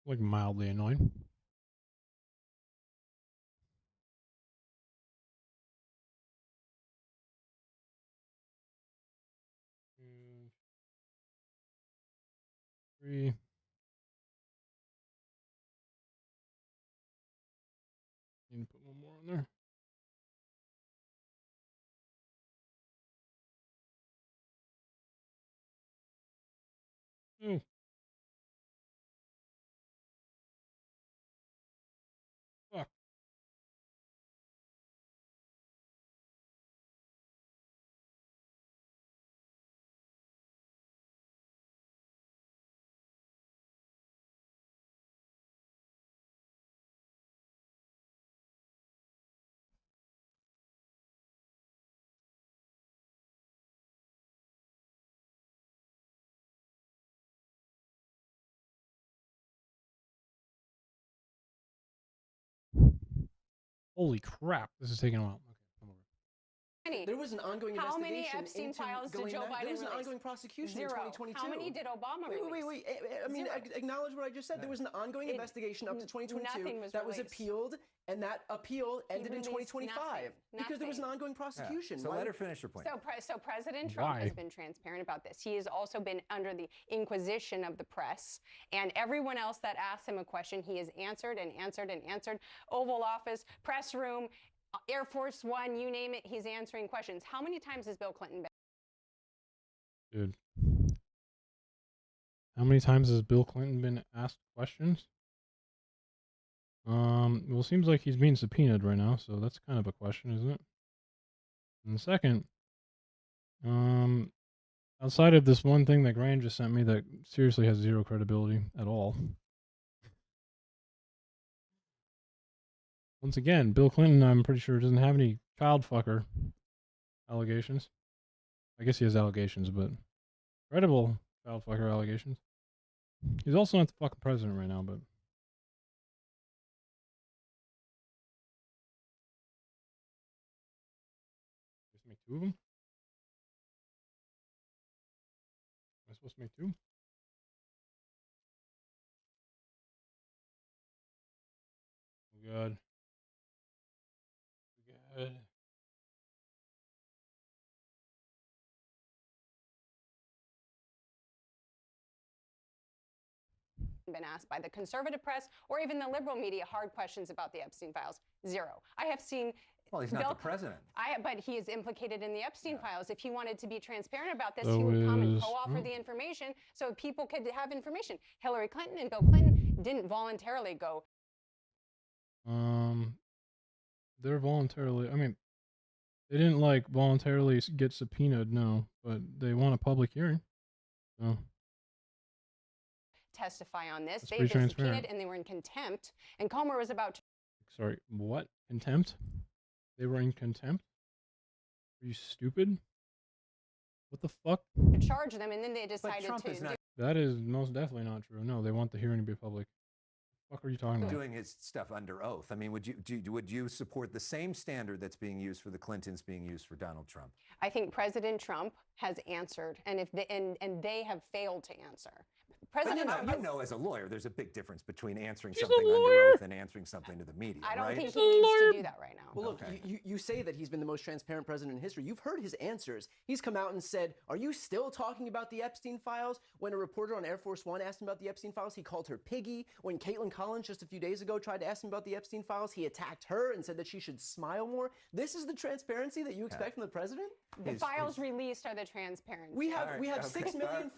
Like mildly annoying. And 3. Need to put one more on there. Oh. Fuck. Holy crap! This is taking a while. Okay, come over. There was an ongoing How investigation. many Epstein files did Joe Biden There was an release? ongoing prosecution Zero. in 2022. How many did Obama release? Wait. I mean, acknowledge what I just said. There was an ongoing investigation up to 2022 nothing was that was released. appealed, and that appeal ended in released 2025 because there was an ongoing prosecution. So let her finish her point. So President Trump Why? has been transparent about this. He has also been under the inquisition of the press, and everyone else that asked him a question, he has answered and answered and answered. Oval Office, press room, Air Force One, you name it, he's answering questions. How many times has Bill Clinton been? Dude. How many times has Bill Clinton been asked questions? Well, it seems like he's being subpoenaed right now, so that's kind of a question, isn't it? And second, outside of this one thing that Graham just sent me that seriously has zero credibility at all. Once again, Bill Clinton, I'm pretty sure, doesn't have any child fucker allegations. I guess he has allegations, but credible child fucker allegations. He's also not the fucking president right now, but. Just make two of them? Am I supposed to make two? Oh, God. God. Been asked by the conservative press or even the liberal media hard questions about the Epstein files? Zero. I have seen. Well, he's not the president. But he is implicated in the Epstein files. If he wanted to be transparent about this, So he would come and co-offer the information so people could have information. Hillary Clinton and Bill Clinton didn't voluntarily go. They're voluntarily. I mean, they didn't like voluntarily get subpoenaed, no, but they want a public hearing. So. Testify on this. That's They've pretty been transparent. subpoenaed and they were in contempt. And Comer was about to. Sorry, what? Contempt? They were in contempt? Are you stupid? What the fuck? Charge them, and then they decided Trump to. is not That is most definitely not true. No, they want the hearing to be public. What the fuck are you talking about? doing his stuff under oath. I mean, would you support the same standard that's being used for the Clintons being used for Donald Trump? I think President Trump has answered, and if they have failed to answer. President Trump. You know, as a lawyer, there's a big difference between answering She's a something under lawyer. oath and answering something to the media, I don't right? think he needs to do that right now. Well, look, you say that he's been the most transparent president in history. You've heard his answers. He's come out and said, are you still talking about the Epstein files? When a reporter on Air Force One asked him about the Epstein files, he called her piggy. When Caitlin Collins just a few days ago tried to ask him about the Epstein files, he attacked her and said that she should smile more. This is the transparency that you expect from the president? The files released are the transparency. We have 6 million.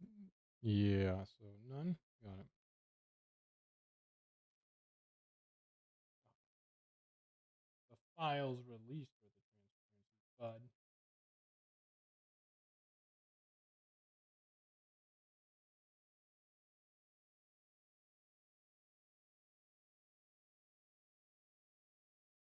Yeah, so none? Got it. The files released for the transparency, bud.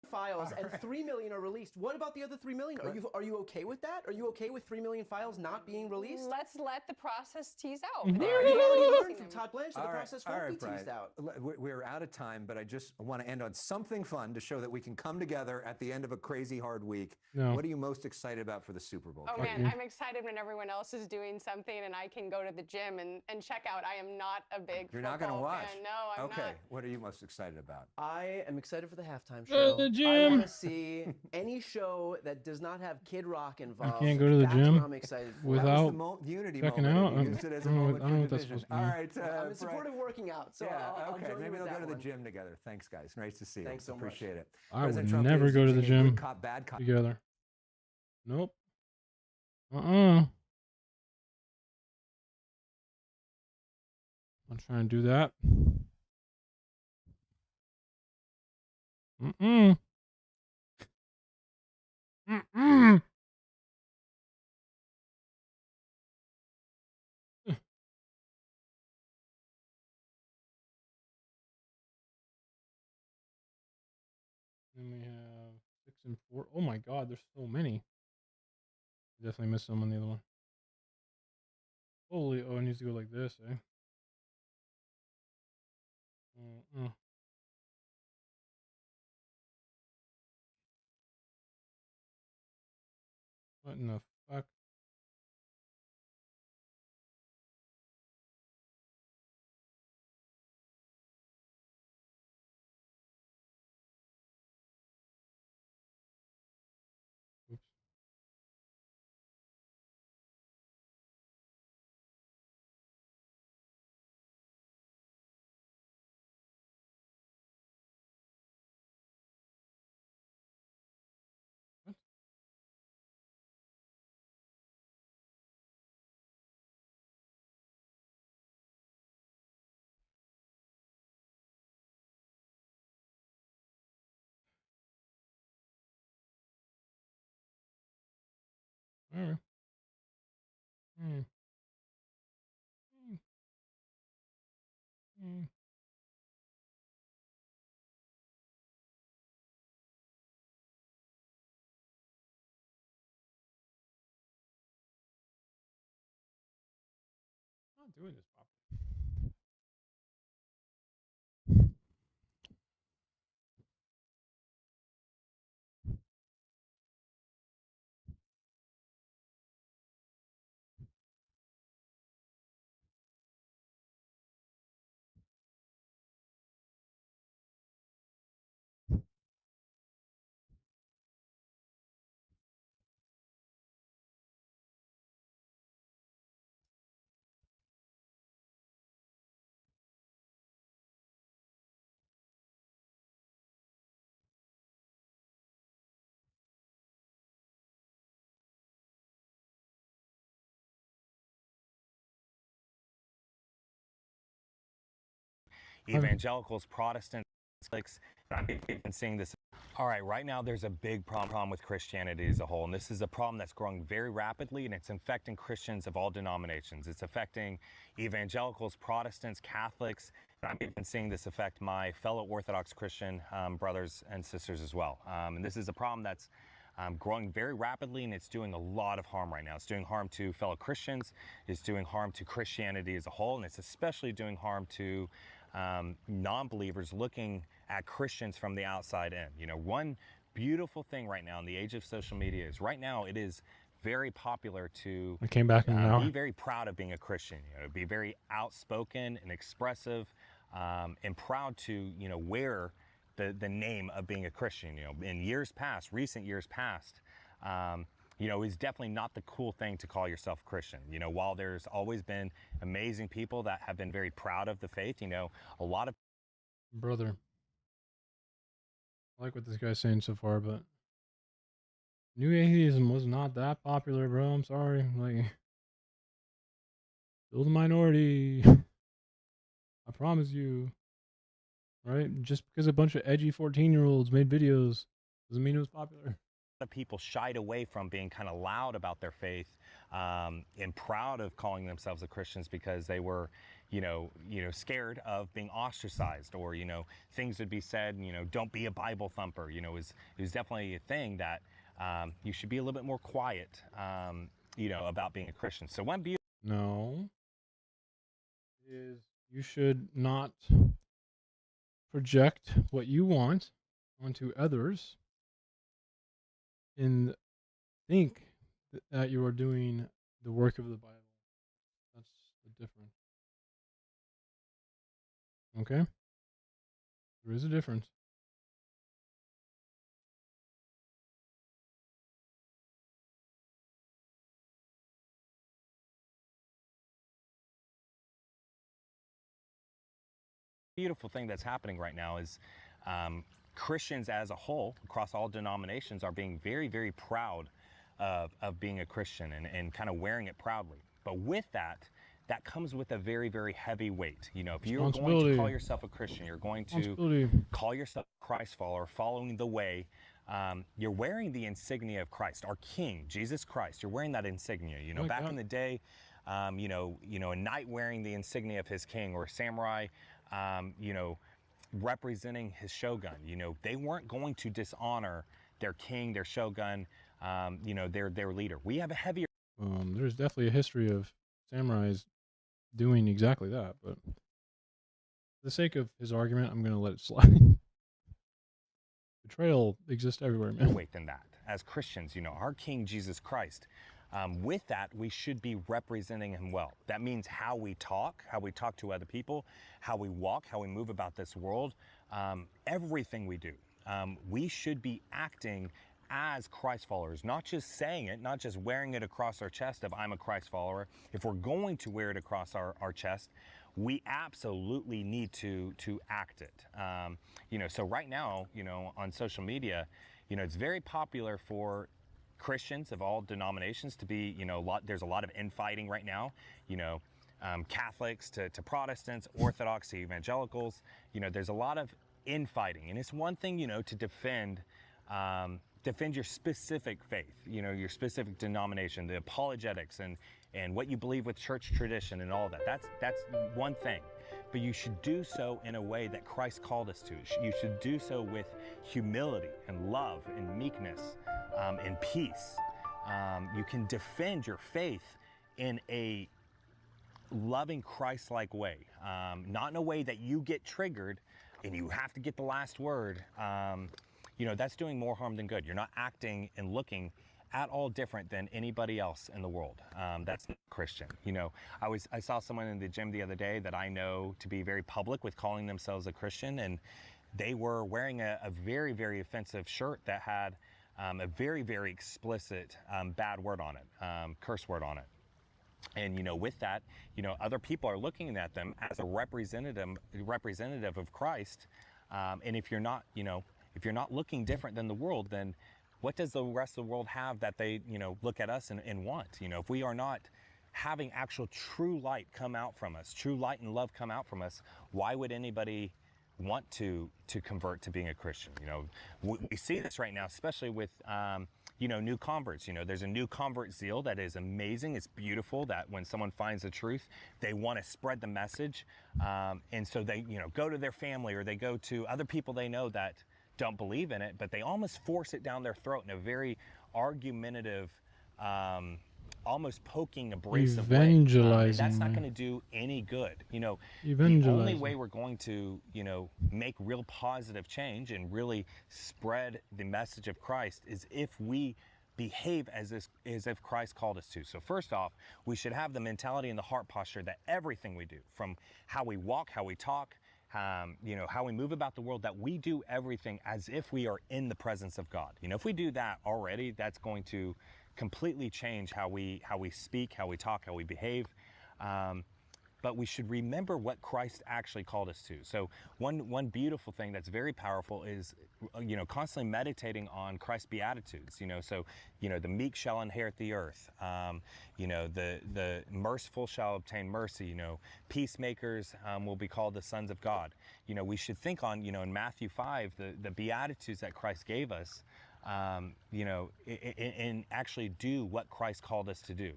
Files and 3 million are released. What about the other 3 million? Are you okay with that? Are you okay with 3 million files not being released? Let's let the process tease out. You've already learned from Todd Blanche that the process won't be Brian. teased out. We're out of time, but I just want to end on something fun to show that we can come together at the end of a crazy hard week. No. What are you most excited about for the Super Bowl? Oh man, I'm excited when everyone else is doing something and I can go to the gym and check out. I am not a big You're not going to watch? fan. No, I'm okay. not. What are you most excited about? I am excited for the halftime Go show. to the I gym. want to see any show that does not have Kid Rock involved. can't go to the That's gym what I'm excited for. without That was the Unity checking moment. out? And you used it as a I don't know moment what for that's division. supposed to All mean. right. I'm in support of working out, so I'll okay. join you Maybe with they'll that go to the one. gym together. Thanks, guys. Nice to see you. Thanks so much. Appreciate it. I President would Trump never is go to the using a gym good cop, bad cop. together. Nope. I'm trying to do that. Then we have 6 and 4. Oh my god, there's so many. Definitely missed some on the other one. Holy, oh, it needs to go like this, eh? What in the fuck? Oops. What? All right. Mm. Mm. Mm. I'm not doing this properly. Evangelicals, Protestants, Catholics. I've been seeing this. All right, right now there's a big problem with Christianity as a whole, and this is a problem that's growing very rapidly, and it's infecting Christians of all denominations. It's affecting evangelicals, Protestants, Catholics. I've been seeing this affect my fellow Orthodox Christian brothers and sisters as well. And this is a problem that's growing very rapidly, and it's doing a lot of harm right now. It's doing harm to fellow Christians, it's doing harm to Christianity as a whole, and it's especially doing harm to non-believers looking at Christians from the outside in. You know, one beautiful thing right now in the age of social media is right now it is very popular to I came back in an hour. be very proud of being a Christian, you know, be very outspoken and expressive, and proud to, you know, wear the name of being a Christian. You know, in years past, recent years past, you know, it's definitely not the cool thing to call yourself a Christian. You know, while there's always been amazing people that have been very proud of the faith, you know, a lot of Brother, I like what this guy's saying so far, but new atheism was not that popular, bro. I'm sorry. Like, still the minority. I promise you. Right? Just because a bunch of edgy 14-year-olds made videos doesn't mean it was popular. of people shied away from being kind of loud about their faith, and proud of calling themselves a Christians because they were, you know, scared of being ostracized, or, you know, things would be said, you know, don't be a Bible thumper. You know, it was definitely a thing that you should be a little bit more quiet, you know, about being a Christian. So one beautiful. No. Is you should not project what you want onto others and think that you are doing the work of the Bible. That's the difference. Okay? There is a difference. Beautiful thing that's happening right now is Christians as a whole, across all denominations, are being very, very proud of being a Christian and kind of wearing it proudly. But with that, that comes with a very, very heavy weight. You know, if you're going to call yourself a Christian, you're going to call yourself a Christ follower, following the way, you're wearing the insignia of Christ, our King, Jesus Christ. You're wearing that insignia. You know, back in the day, you know, a knight wearing the insignia of his king, or a samurai, you know, representing his shogun. You know, they weren't going to dishonor their king, their shogun, you know, their leader. We have a heavier. There's definitely a history of samurais doing exactly that, but for the sake of his argument, I'm going to let it slide. Betrayal exists everywhere, man. Weight than that. as Christians, our King Jesus Christ. With that, we should be representing him well. That means how we talk to other people, how we walk, how we move about this world, everything we do. We should be acting as Christ followers, not just saying it, not just wearing it across our chest of I'm a Christ follower. If we're going to wear it across our chest, we absolutely need to act it. So right now, on social media, it's very popular for Christians of all denominations to be, there's a lot of infighting right now, Catholics to Protestants, Orthodox to evangelicals, there's a lot of infighting. And it's one thing, to defend your specific faith, your specific denomination, the apologetics and what you believe with church tradition and all of that. That's one thing. But you should do so in a way that Christ called us to. You should do so with humility and love and meekness and peace. You can defend your faith in a loving Christ-like way, not in a way that you get triggered and you have to get the last word. That's doing more harm than good. You're not acting and looking at all different than anybody else in the world. That's not Christian. I saw someone in the gym the other day that I know to be very public with calling themselves a Christian, and they were wearing a very, very offensive shirt that had a very, very explicit bad word on it, curse word on it. And with that, other people are looking at them as a representative of Christ. And if you're not looking different than the world, then what does the rest of the world have that they, look at us and want? If we are not having actual true light come out from us, true light and love come out from us, why would anybody want to convert to being a Christian? We see this right now, especially with, new converts. There's a new convert zeal that is amazing. It's beautiful that when someone finds the truth, they want to spread the message. And so they, go to their family or they go to other people they know that don't believe in it, but they almost force it down their throat in a very argumentative, almost poking, abrasive way. That's not going to do any good. The only way we're going to, make real positive change and really spread the message of Christ is if we behave as if Christ called us to. So first off, we should have the mentality and the heart posture that everything we do, from how we walk, how we talk, how we move about the world, that we do everything as if we are in the presence of God. If we do that already, that's going to completely change how we speak, how we talk, how we behave. But we should remember what Christ actually called us to. So one beautiful thing that's very powerful is, constantly meditating on Christ's Beatitudes. So, the meek shall inherit the earth. The merciful shall obtain mercy. Peacemakers will be called the sons of God. We should think on, in Matthew 5, the Beatitudes that Christ gave us, and actually do what Christ called us to do.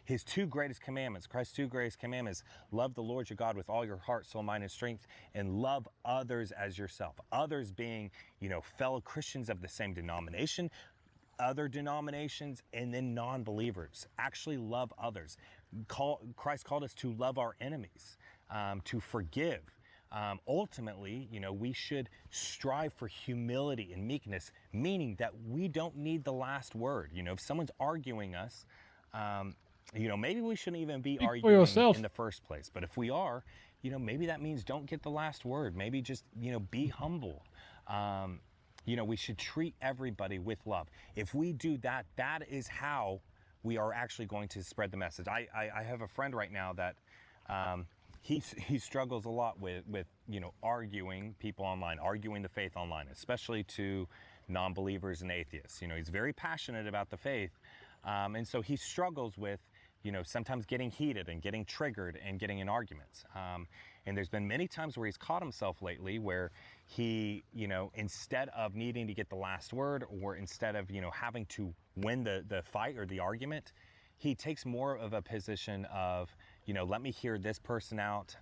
His two greatest commandments, Christ's two greatest commandments, love the Lord your God with all your heart, soul, mind, and strength, and love others as yourself. Others being, fellow Christians of the same denomination, other denominations, and then non-believers. Actually love others. Christ called us to love our enemies, to forgive. Ultimately, we should strive for humility and meekness, meaning that we don't need the last word. If someone's arguing us, maybe we shouldn't even be arguing in the first place. But if we are, maybe that means don't get the last word. Maybe just, be humble. We should treat everybody with love. If we do that, that is how we are actually going to spread the message. I have a friend right now that he struggles a lot with arguing people online, arguing the faith online, especially to non-believers and atheists. He's very passionate about the faith, and so he struggles with sometimes getting heated and getting triggered and getting in arguments. And there's been many times where he's caught himself lately where he, instead of needing to get the last word, or instead of having to win the fight or the argument, he takes more of a position of, let me hear this person out,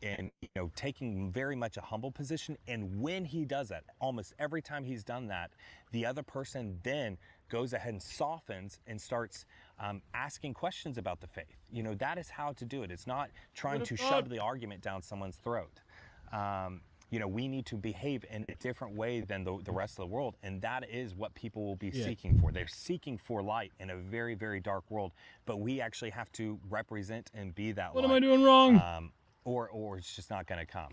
and taking very much a humble position. And when he does that, almost every time he's done that, the other person then goes ahead and softens and starts asking questions about the faith. That is how to do it. It's not trying to shove the argument down someone's throat. we need to behave in a different way than the rest of the world. And that is what people will be seeking for. They're seeking for light in a very, very dark world. But we actually have to represent and be that light. What am I doing wrong? Or it's just not going to come.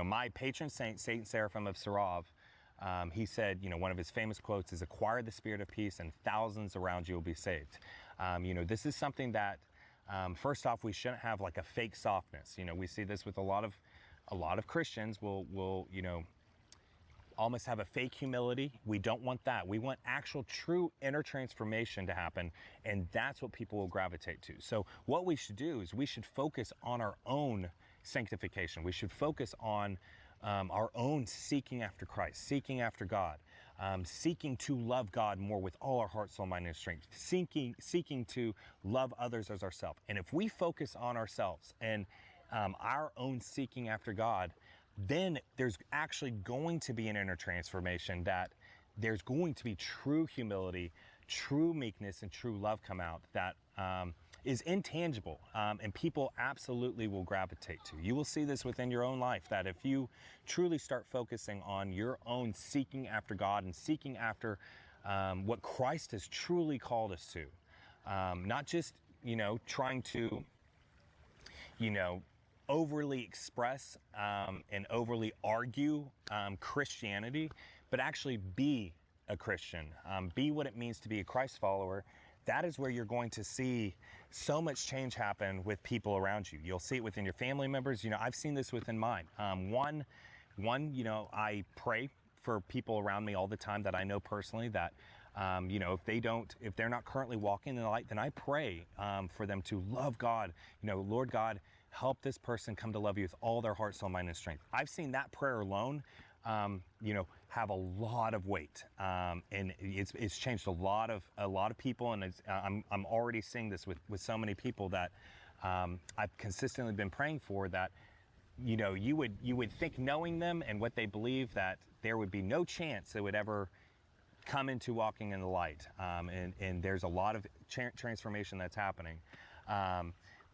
My patron saint, Saint Seraphim of Sarov, he said, one of his famous quotes is, "Acquire the spirit of peace and thousands around you will be saved." This is something that, first off, we shouldn't have like a fake softness. We see this with a lot of Christians will almost have a fake humility. We don't want that. We want actual true inner transformation to happen, and that's what people will gravitate to. So what we should do is we should focus on our own sanctification. We should focus on our own seeking after Christ, seeking after God, seeking to love God more with all our heart, soul, mind, and strength, seeking to love others as ourselves. And if we focus on ourselves and our own seeking after God, then there's actually going to be an inner transformation, that there's going to be true humility, true meekness, and true love come out that is intangible, and people absolutely will gravitate to. You will see this within your own life, that if you truly start focusing on your own seeking after God and seeking after what Christ has truly called us to, not just, trying to, overly express and overly argue Christianity, but actually be a Christian, be what it means to be a Christ follower. That is where you're going to see so much change happen with people around you. You'll see it within your family members. I've seen this within mine. One, I pray for people around me all the time that I know personally, that if they're not currently walking in the light, then I pray for them to love God. Lord God, help this person come to love you with all their heart, soul, mind, and strength. I've seen that prayer alone, have a lot of weight, and it's changed a lot of people, and I'm already seeing this with so many people that I've consistently been praying for, that you would think, knowing them and what they believe, that there would be no chance they would ever come into walking in the light, and there's a lot of transformation that's happening.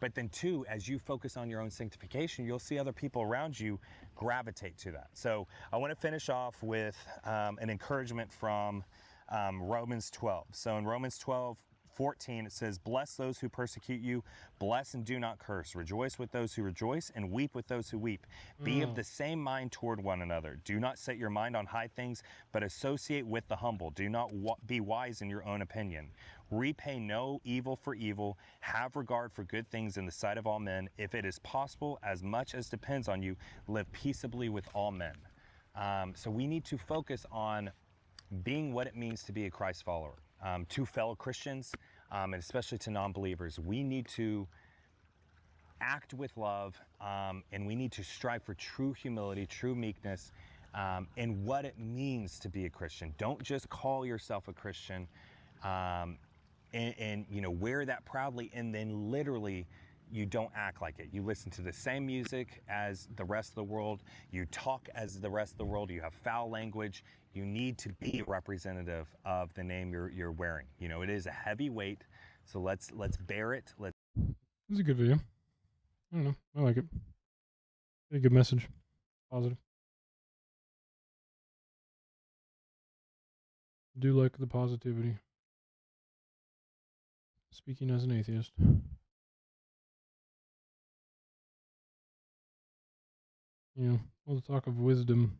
But then too, as you focus on your own sanctification, you'll see other people around you gravitate to that. So I want to finish off with an encouragement from Romans 12. So in Romans 12:14, it says, "Bless those who persecute you, bless and do not curse. Rejoice with those who rejoice, and weep with those who weep. Be of the same mind toward one another. Do not set your mind on high things, but associate with the humble. Do not be wise in your own opinion. Repay no evil for evil. Have regard for good things in the sight of all men. If it is possible, as much as depends on you, live peaceably with all men." So we need to focus on being what it means to be a Christ follower. To fellow Christians, and especially to non-believers, we need to act with love, and we need to strive for true humility, true meekness, and what it means to be a Christian. Don't just call yourself a Christian, and wear that proudly, and then literally you don't act like it. You listen to the same music as the rest of the world. You talk as the rest of the world. You have foul language. You need to be representative of the name you're wearing. It is a heavy weight, so let's bear it. It's a good video. I don't know. I like it. A good message. Positive. Do like the positivity. Speaking as an atheist. All the talk of wisdom.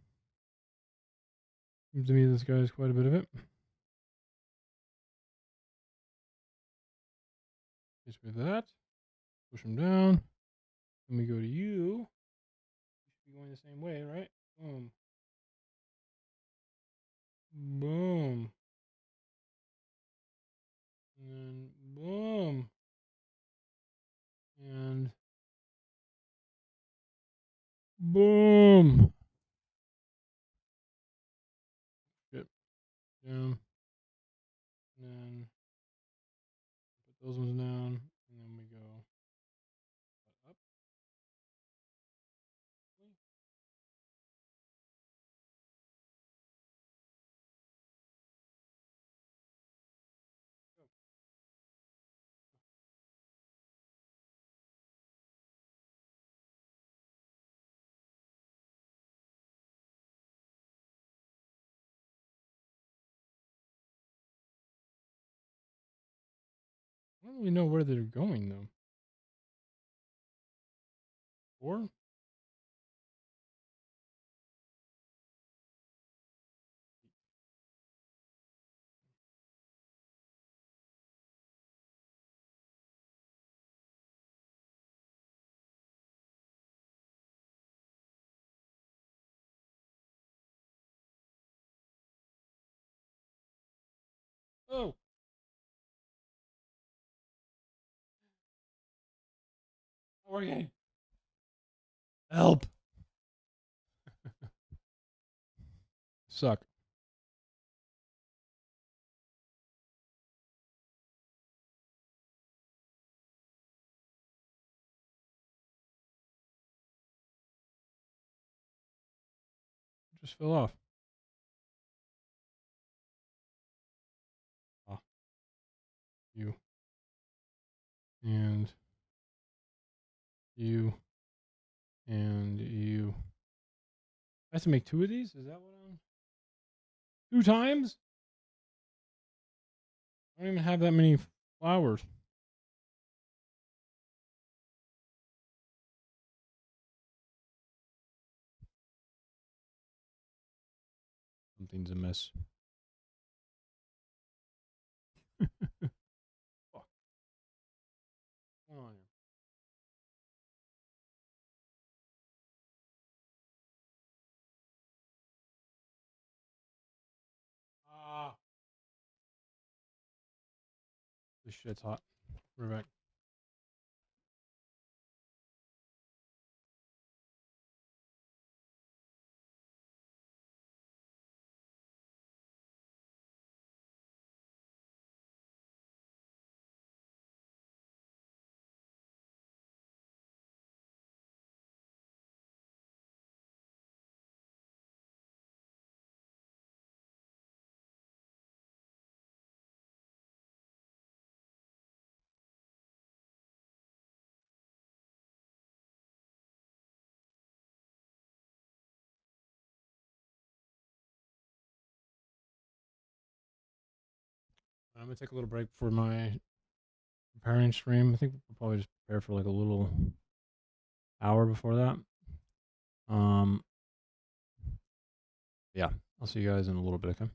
Seems to me this guy has quite a bit of it. Just with that, push him down. Then we go to you. You should be going the same way, right? Boom. Boom. And then boom. And boom. Good. Down. And then put those ones down. And then we go up. I don't really know where they're going though. Or oh. Okay. Help. Suck. Just fell off. Ah. You. And you. And you. I have to make 2 of these? Is that what I'm... 2 times? I don't even have that many flowers. Something's amiss. Fuck. What's going on here? Ah. This shit's hot. We're back. I'm gonna take a little break for my preparing stream. I think we'll probably just prepare for like a little hour before that. Yeah, I'll see you guys in a little bit, okay?